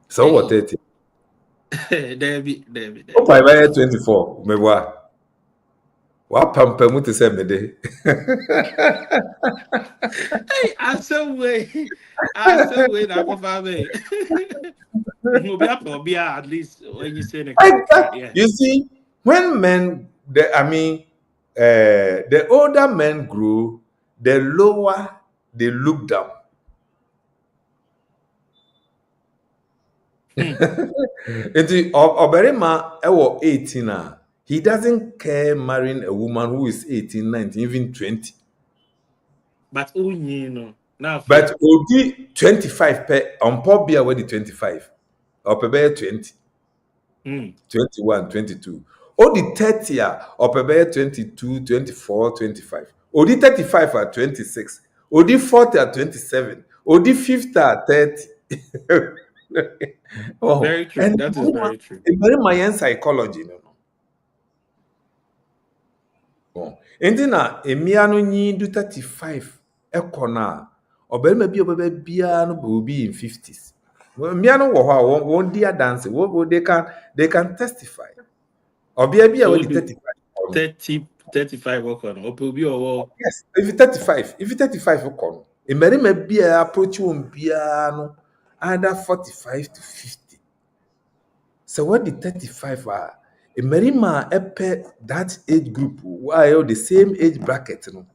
So what 30? David. Oh, probably 24. Meboa. What pamper to say me de? Hey, same way. Same way. That confirm me. Obia at least when you say the yeah. You see, when men, the older men grow, the lower they look down. Into Oberima Ewo 18, he doesn't care marrying a woman who is 18, 19, even 20. But you know now. But Odi 25 per on Pobia where the 25 or per 20, 21, 22. Odi 30 or per 22, 24, 25. Odi 35 at 26. Odi 40 at 27. Odi 50 at 30. Oh, Very true. and That is very true. very my psychology, no. Oh, and then Emiano ni do 35 ekona. Oberima bi obebe bia no will be in 50s. Emiano wo ho won dia dance, they can testify. Obia bia So we 35. 30, 35 work on. Obi or Yes, if you 35 okon. Emerima bia approach won bia no either 45 to 50. So what the 35 are? Emerima epe that age group while the same age bracket no.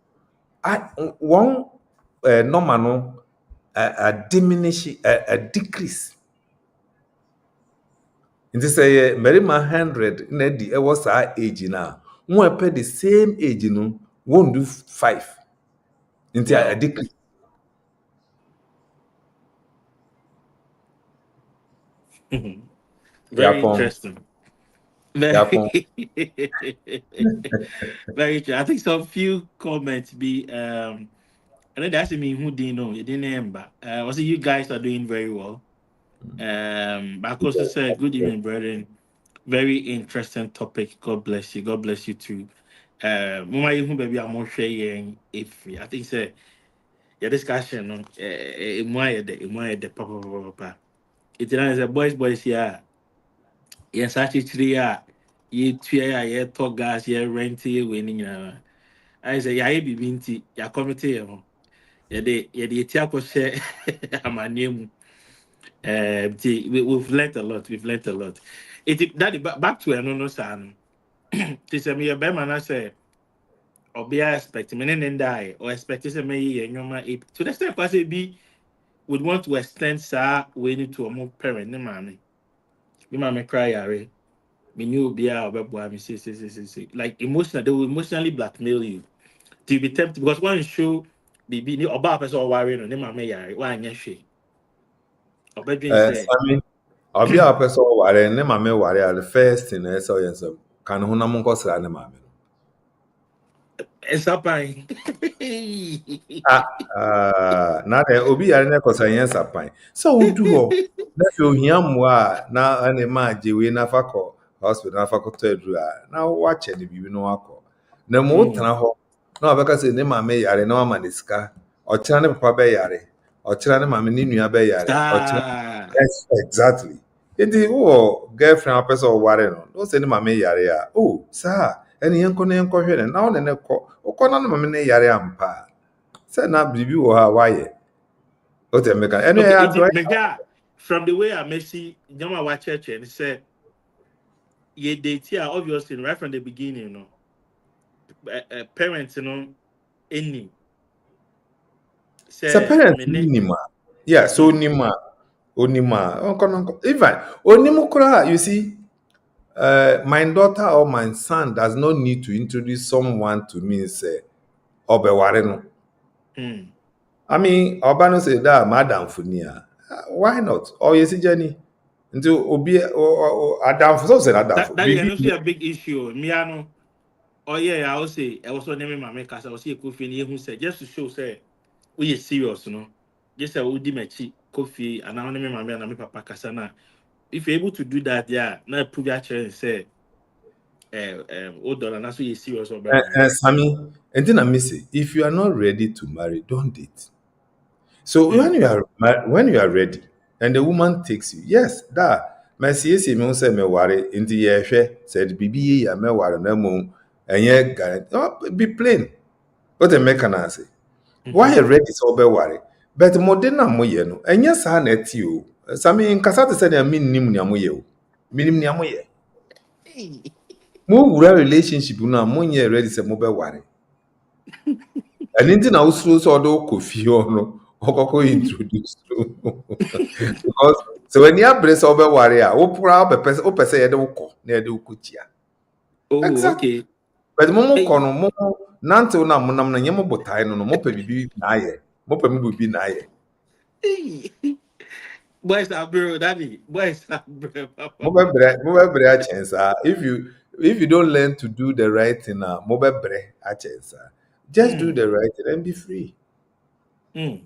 One normal no a diminish a decrease. Nti say Merima 100 na di e was our age now. One pay the same age no won't do 5. Nti a decrease. Very interesting. Very, very true. I think some few comments be and then that's me who didn't know you didn't remember. Also you guys are doing very well. But also say good evening, brethren. Very interesting topic. God bless you. God bless you too. Mama, you baby, I'm more sharing if I think say your discussion on the papa. It's a boys here. Yes, actually, you two talk gas, rent winning. I say, be binti, committee. Yet, share my name. We've learned a lot. We've learned a lot. Back to another son. This is me a beman. I say, or be I expect me and die, or expect to say me and your man. To the extent I say, be would want to extend, sir, we need to a more parent, no mammy. Me, mammy cry, Ari. Me knew be our boy, me say. Like emotional, they will emotionally blackmail you to be tempted because one show be about person or worrying on them, mammy, why, yes, she. Or bedroom say. Sammy obi a person ware ne mame ware the first thing I saw yes kan ho na mo nkosra ne mame. Esapai. Na de obi yare ne kosa yen sapan. So we do ho. Na fi ohia mmoa na ane ma jewe na fakọ hospital na fakọ tedru na wa che ne bibi no akọ. Na mo tena ho. Na obeka say ne mame yare na ma ne sika. Ochira ne papa be yare. Ochira ne mame ne nua be yare. Ochira yes, exactly. Enti wo girlfriend person ware no. No say ne mame yare a. Oh, sir. Eni yenko ne yenko hwe ne na wo ne ko. Okọ na ne mame ne yare ampa. Say na bibi wo ha waye. Ote meka. Eno ya do from the way I may see Jama wa church and say ye date here obviously right from the beginning, you know. Parents, you know, any. Say parents nima. Yeah, so nima. Onima. Even onimu kura, you see, my daughter or my son does not need to introduce someone to me and say, Obeware no. I mean, Obano say that Madam Funia. Why not? Or you see, Jenny? Until Obi Adam for say Adam. That is a big issue. Miano. Oh yeah, I will say I was name my makers. I will see a coffee who said just to show say we serious, no. Just a woody mechi coffee and now me mammy and me papa kasana. If you're able to do that, yeah, now prove your chance say $1 and that's what you serious about man. Sammy, and then I miss it. If you are not ready to marry, don't date. So Hmm. when you are ready and the woman takes you, yes, that my CSC me say me worry into ye said BB ya me worry no mo and ye guarantee be plain. What a can say? Why you ready so be worry? But modern na mo ye no and yes na ti o. Sami nkasa te say na min nim ni amoye o. Minim ni amoye. Mo wura relationship no mo ye ready say mo be worry. And into na usuru so do kofi no. Okoko introduce to. Because so when you brace over warrior, o pura o pese ye de ukọ na ye de ukuchia. Oh, Exactly. okay. But mo Hey. ko no mo nante na mo nam na nyemo botai no mo pe bibi na aye. Mo pe mi bibi na aye. Hey. Boys are bro, daddy. Boys are bro, papa. Mo be bre a chance. If you don't learn to do the right thing now, mo be bre a chance. Just do the right thing and be free. Hmm.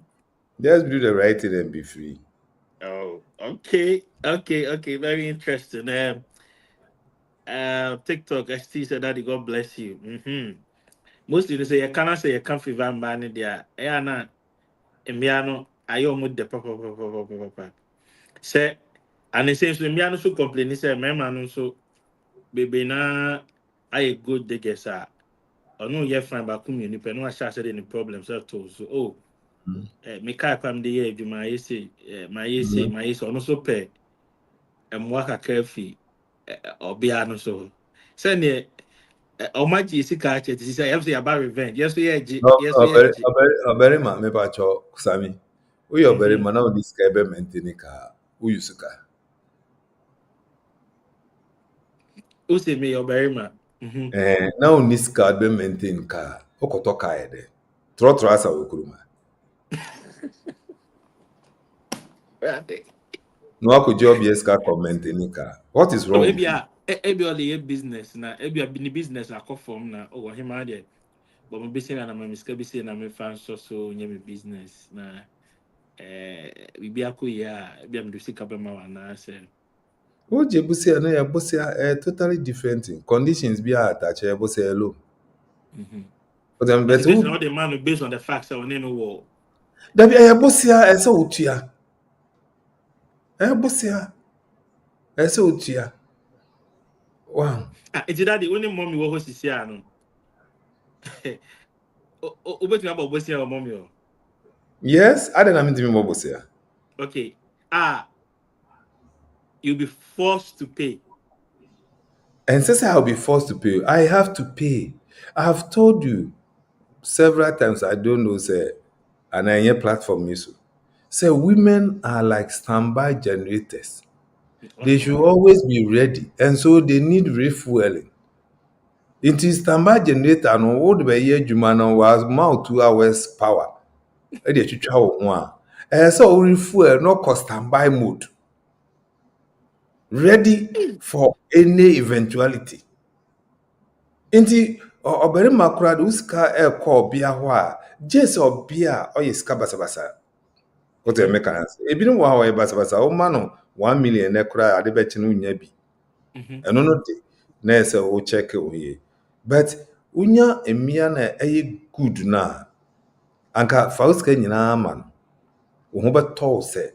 Just do the right thing and be free. Oh, okay, okay. Very interesting. TikTok, ST said, "Daddy, God bless you." Mm-hmm. Mostly they say you cannot say you can't favor man there. Yeah, na emiano ayo mu de papa. Say, and it says emiano so complain. Say, my man so baby na I good digger sir. Or no, you're fine, but come you nipa no share say any problems at all. So oh, me kai pam the year do my say, my say, or no so pay. Mwaka kafi obia no so send omaji sika che ti say say about revenge yes we edge No, yes we edge obere ma me pa cho Sami. We obere mhm ma na odi ska ebe maintain ka. We use ka. o say me your very man mhm Na oni ska ebe maintain ka. Okoto ka ede. Tro asa okuruma. right No akuje obi ska ko maintain ka. What is oh wrong with you? ebi all the business na ebi ni business akọ form na oh him ade but me be say na me miska be say na me fan so nye me business na bibi akoya ebi am do sika be ma wana say Oje busia na ya busia totally different thing. Conditions be attached ya busia alone. mhm But am but better. based on all the man based on the facts that we know war Dabi ya busia ese otua. Busia ese otua. Wow. ah it's that the only mommy wo ho sisi ano obetumi aba obosi ya mommy o Yes, I don't know me busia. okay you'll be forced to pay And since I'll be forced to pay, I have to pay. I have told you several times, I don't know, say, and I hear platform issue. Say women are like standby generators. They should no always be ready. And so they need refueling. It is standby generator no would be here Jumano was mount 2 hours power. E dey twitwa wo ho a. So refuel no cost standby mode. Ready for any eventuality. Nti ọbarima koraa de wo sika ɛrekɔ ɔbea hɔ a gye sɛ ɔbea a ɔyɛ sika basabasa wote mhm meka na sɛ ebinom wɔ ha a ɔyɛ basabasa woma no 1 million nɛ koraa ade bɛkye no wonya bi mhm ɛno no de na ɛsɛ wo check wo yie but wonya mmea na ɛyɛ good no a anka fa wo sika nyinaa ma no wo ho bɛtɔ wo sɛ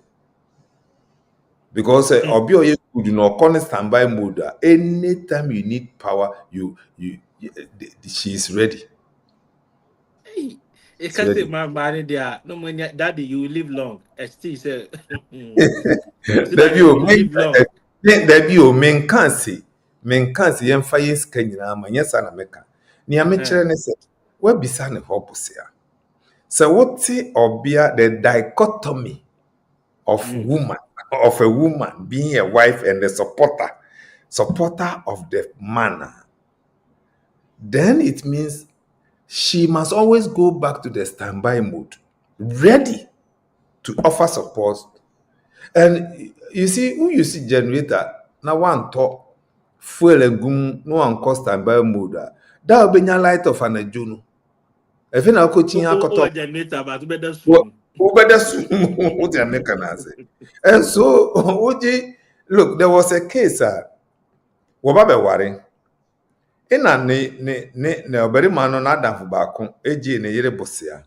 because ɔbea a ɔyɛ good no ɔkɔ ne standby mode a anytime you need power she is ready. hey it It's can say ready. my body there no man daddy you will live long still say say Dabi daddy o you will live long dabi o menka se yɛmfa yɛn sika nyinaa ma nyɛ sa na meka nea mekyerɛ ne sɛ wabisa ne hɔ bosia sɛ wote ɔbea the dichotomy of woman of a woman being a wife and a supporter of the man then it means she must always go back to the standby mode ready to offer support. And you see, who you see generator now one talk fuel and gum no one cost standby mode. That will be your light of an ajuno. Efe na coaching Oh, akoto. generator, but better soon. Who better soon? What the American say? And so, Oji, look, there was a case. Wababe wari. Ina ne obere mano na adamfo baako eji ne yere bosia.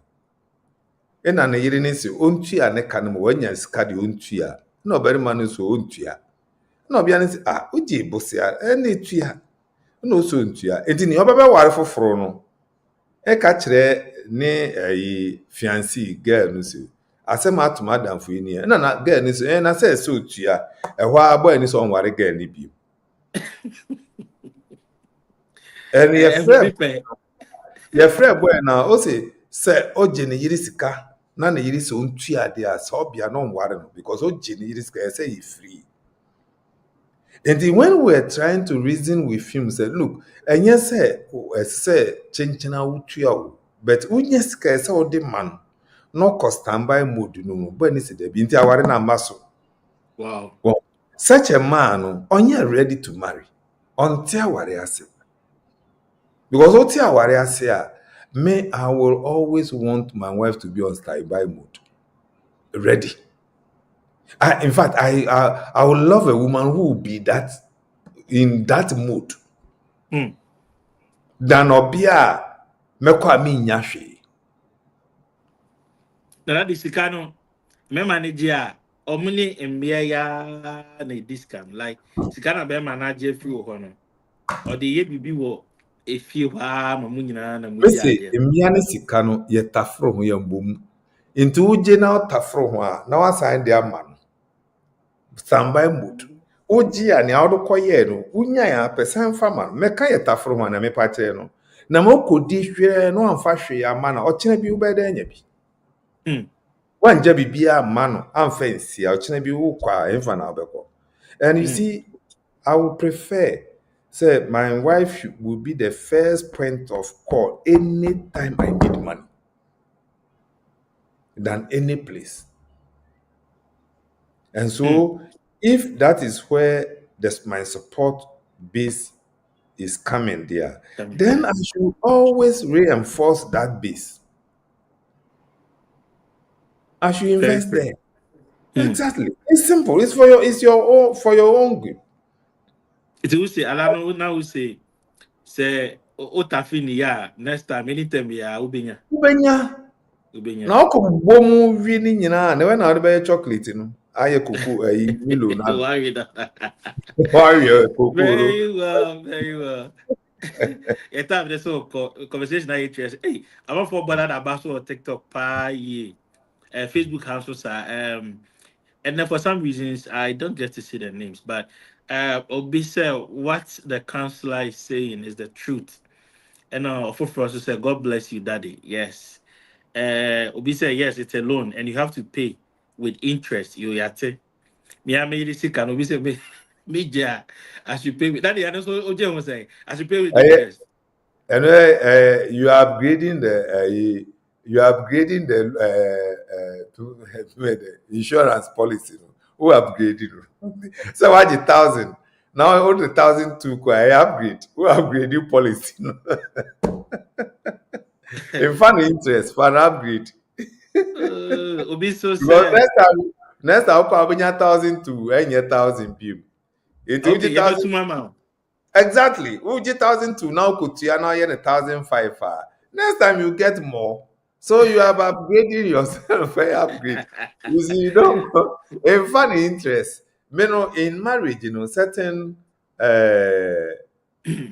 Ina ne yere ne si ontua ne ka no wanya sika de ontua. Na obere mano so ontua. Na obia ne si oji bosia ene tua. Na o so ontua. Enti ne obabe wari foforo no. E ka kire ne fiancé girl no so. Asem atuma adamfo yi ne. Na girl ni so na say so otua. Ehwa boy ni so onware girl ni bi. And your friend boy now also say oje ne yiri sika na ne yiri so ntu ade a so bia no nware no because oje ne yiri sika say he free. And then when we are trying to reason with him say look enye say chenchena utua o but unye sika say o de man no cost standby mode no but ni se de bi nti aware na maso. Wow. Well, such a man onye ready to marry until aware ase. Because what I worry say, me, I will always want my wife to be on standby mode, ready. In fact, I would love a woman who will be that in that mood. Than obia me kwa mi nyahwe. Na di sikano me manage a omni mbia ya na discount like sikana be manage free ho no. Or the ye bibi wo efie hwa mamu nyina na mu ya Say emia ne sika no ye tafro ho ye mbom. Nti uje na tafro ho a na wasan de ama no. Standby mode. Oji a ne awodokoye no unya ya person fama meka ye tafro ho na me pa kire no. Na mokodi hwere no amfa hwe ama na ochena bi ubeda anya bi. Wanja bibia ama no amfa nsia ochena bi wo kwa emfa na obekọ. And you see, I would prefer say my wife will be the first point of call anytime I need money than any place. And so if that is where my support base is coming there, then I should always reinforce that base. I should invest there. Exactly. It's simple. It's for your own good. It will say alano now we say otafini ya next time anytime ya ubenya. Na ọkụ gbomu vi ni nyina na we na ode be chocolate no aye koko Milo na very well, very well. You have this conversation I interest. Hey, I want for bother about so TikTok Facebook houses and then for some reasons I don't get to see their names, but Obisa, what the counselor is saying is the truth. And for us to say, God bless you, Daddy. Yes. Obisa, yes, it's a loan, and you have to pay with interest. You yate. Me I made this can Obisa me I should pay with Daddy. I know so Oje was saying I should pay with interest. And you are upgrading the insurance policy. Who upgraded? So what 1,000? Now all the 1,002 I upgrade. Who upgrade your policy? In fun interest for an upgrade. Obi so sad. Next time I'll 1,002 and 1,000 people. Okay, you to mama. Exactly. Who 1,002 now could you now 1,005. Next time you get more. So you have upgraded yourself. Upgrade. You see, you don't go. In funny interest. In marriage, certain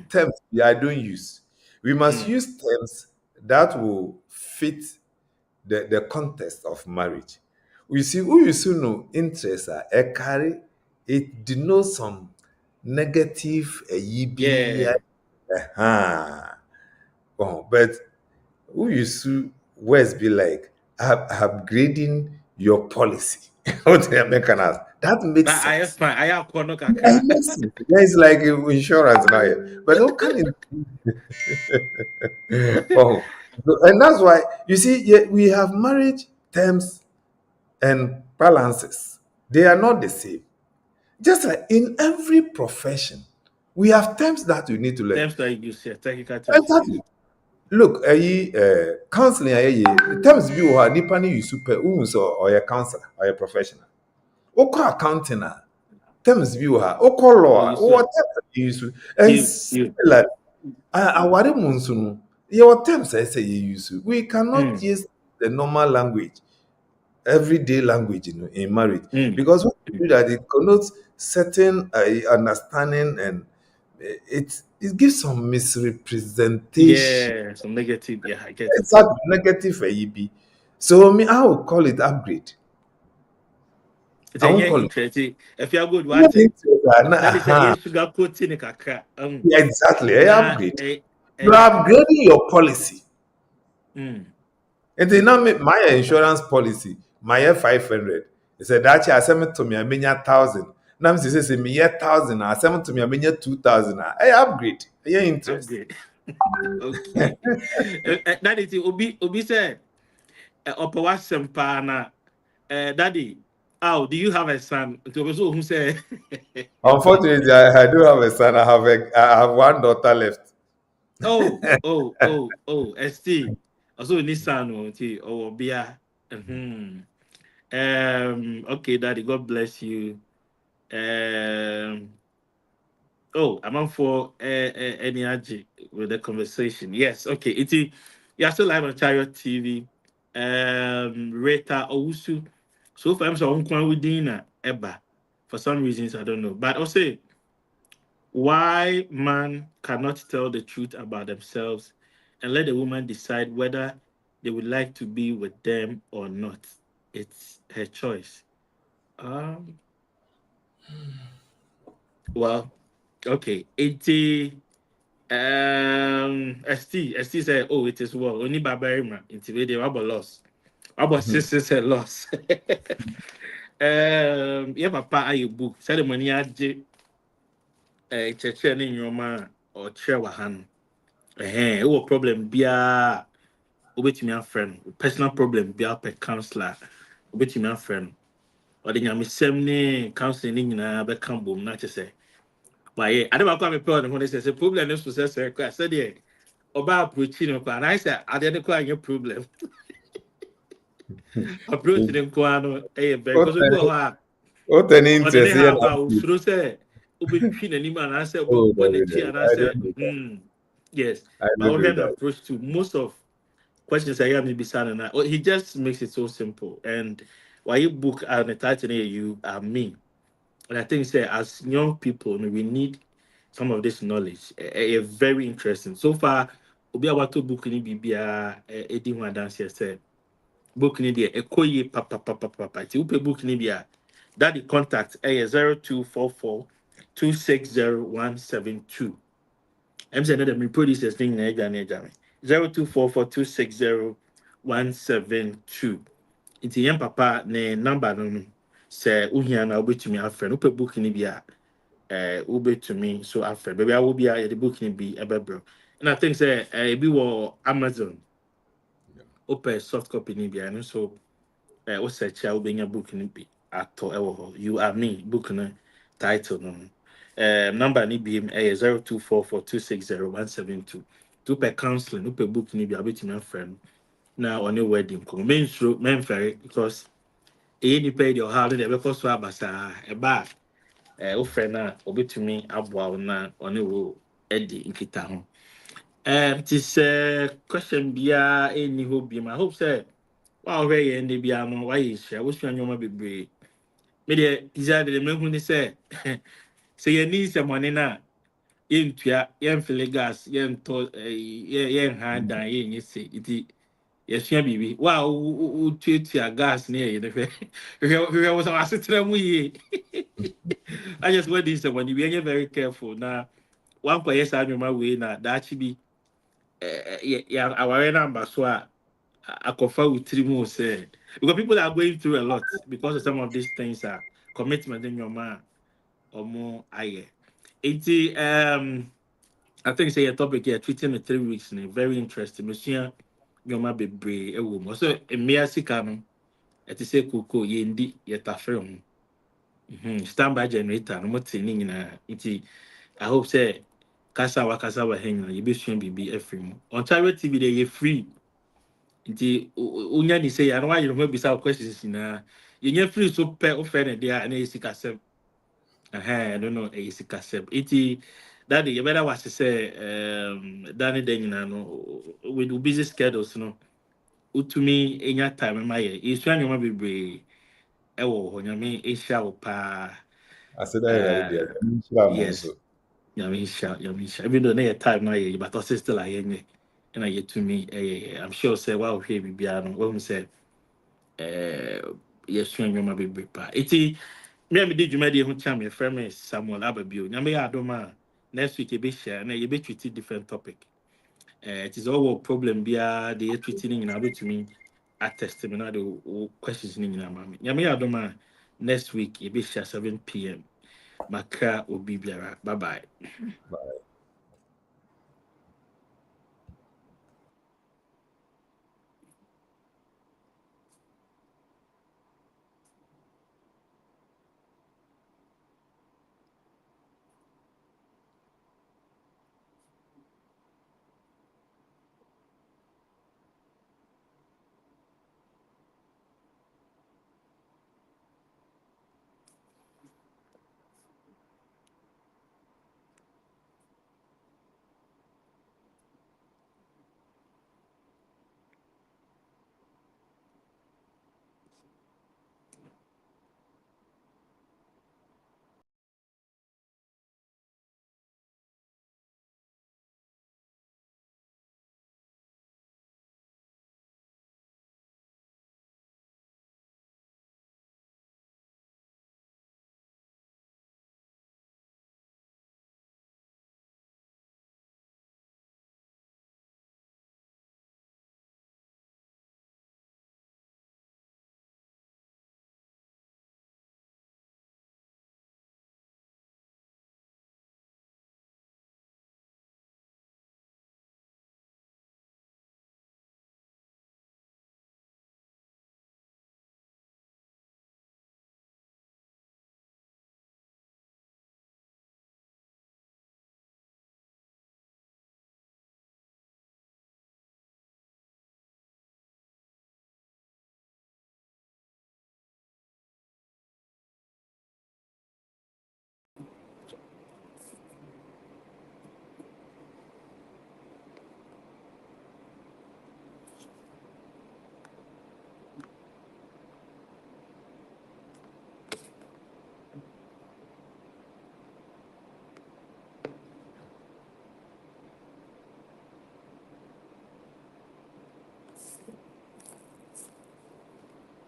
terms I don't use. We must use terms that will fit the context of marriage. We see who you see no interest carry it denotes some negative but who you see words be like upgrading your policy. That makes sense. That makes sense. It's like insurance now. But how can it? And that's why you see we have marriage terms and balances. They are not the same. Just like in every profession, we have terms that we need to learn. Terms that you use, technical terms. Exactly. look, counseling, the terms you are nipa ni you super, or a counselor, or a professional. Oko accounting, terms you are, oko law, you what said terms you use, and you. similar. Our monsoon, your terms I say you use. We cannot Mm, use the normal language, everyday language, in marriage, mm. because when you do that, it connotes certain understanding, and it gives some misrepresentation. Yeah, some negative. Yeah, I get It's it. a negative for EB. So me, I will call it upgrade. It's I a won't yeah call it. interesting. If you are good, Yeah, what it? That is a uh-huh. yes sugar coating kakra. Yeah, exactly. Na Upgrade. eh You're upgrading your policy. mm. And then now my insurance policy, my 500. They said that I send it to me, I mean 1,000. Now me say me 1,000. I send it to me, I mean 2,000. I upgrade. Yeah, interest. Upgrade. Okay. That is it. Obi said upper was sempana. Daddy, oh, do you have a son? To also who say Unfortunately, I do have a son. I have one daughter left. ST. Also Nissan or Bia. Okay, Daddy, God bless you. Um, I'm on for energy with the conversation. Yes, okay. You're still live on Chariot TV. Rita Owusu. So far, I'm so on with Dina Eba. For some reasons, I don't know. But I'll say why man cannot tell the truth about themselves and let the woman decide whether they would like to be with them or not. It's her choice. Um, well, okay. 80 ST said, oh, it is well. Only Barbarima. Intimidated about loss. About sister said loss. Yeah, papa, I book. Said the money I did church in your man or chair wahan. It was problem be a obetumi a friend. Personal problem be a per counselor. Obetumi a friend. Or the nyamisem ne counseling ni nyina be kan bom na say. Why yeah, I never come a problem when they say problem is to say I said yeah. Oba approach no kwa. And I said I didn't quite your problem. Approach them kwa no very because we go What an or the interest here. have usuro say obetwi nanim and I said Oh, but the David, chi and I I said don't do that. yes. I But don't we do have an that. approach to most of questions I have to be and he just makes it so simple. And why you book and the title here, you are me. And I think say as young people, we need some of this knowledge. Very interesting. So far, obi about to book ni bibia edi ho dance say book ni there ekoye papa. Ti upe book ni bia that the contact 0244 260 172. I'm saying that the producers thing na ejane 0244 nti yɛn papa ne number no sɛ wohia no a wobɛtumi afrɛ no wopɛ book no bi a wobɛtumi so afrɛ baabi a wo bi a yɛde book no bi ɛbɛbrɛ and I think sɛ ebi wɔ Amazon wopɛ soft copy no bi a ɛno nso wo search a wobɛnya book no bi atɔ ɛwɔ hɔ you are me book no title no number no bi ɛyɛ 0244 260 172 wopɛ counseling wopɛ book no bi a wobɛtumi afrɛ no na ɔne wedding kɔ mensuro memfɛre because ɛyɛ nipa yi deɛ ɔhaw no deɛ ɛbɛkɔ so aba saa ɛba a wofrɛ no a ɔbɛtumi aboa wo na ɔne wo adi nkita ho nti sɛ question biara ɛnni hɔ biom I hope sɛ woahwɛ yɛn nne biara no woayɛ hyia wosua nneɔma bebree medeɛ isa deɛ mahu ne sɛ sɛ yɛni nsɛmmɔne no a yɛntua yɛmfele gas yɛntɔ yɛnha dan yɛnyɛ se nti yɛsua biribi wa wotuatua gas ne yɛyɛ ne hwɛ wo sɛ wasetena mu yie I just want this when you are very careful na wankɔyɛ saa nnwoma wei na daakye bi aware number so a akɔfa wo tiri mu sɛ because people are going through a lot because of some of these things are commitment in your man ɔmo ayɛ nti I think say your topic here treating the 3 weeks ne very interesting mesua nneɔma bebree ɛwɔ mu ɔsɛ mmea sika no ɛte sɛ koko yɛndi yɛtafere ho standby generator no mo te ne nyinaa nti I hope say kasa wa henya you be stream BB every month. Ontario TV they free. Nti unya ni say ya no why you be say questions na you free so pay offer there and is kasem. I don't know is kasem. Iti daddy you better watch say Danny den no with busy schedules no utumi enya time ma ye. Isu anyoma bebre ewo ho nyame ehia wo pa. Aseda ya idea. Nshira mo Yes. so. Yamisha. Even though na time na ye but also still like yenye. And I get to me I'm sure say wow here be no when say yes anyoma bebre pa. Iti me did dwumadi ho cham your friend me Samuel Ababio. Nyame ya adoma next week you be share na you be treat different topic. It is all problem bia the treating in able to me attest me na the questions ni nyina ma me. Nyame ya adoma next week you be share 7 p.m. Makra obi biara. Bye bye. Bye.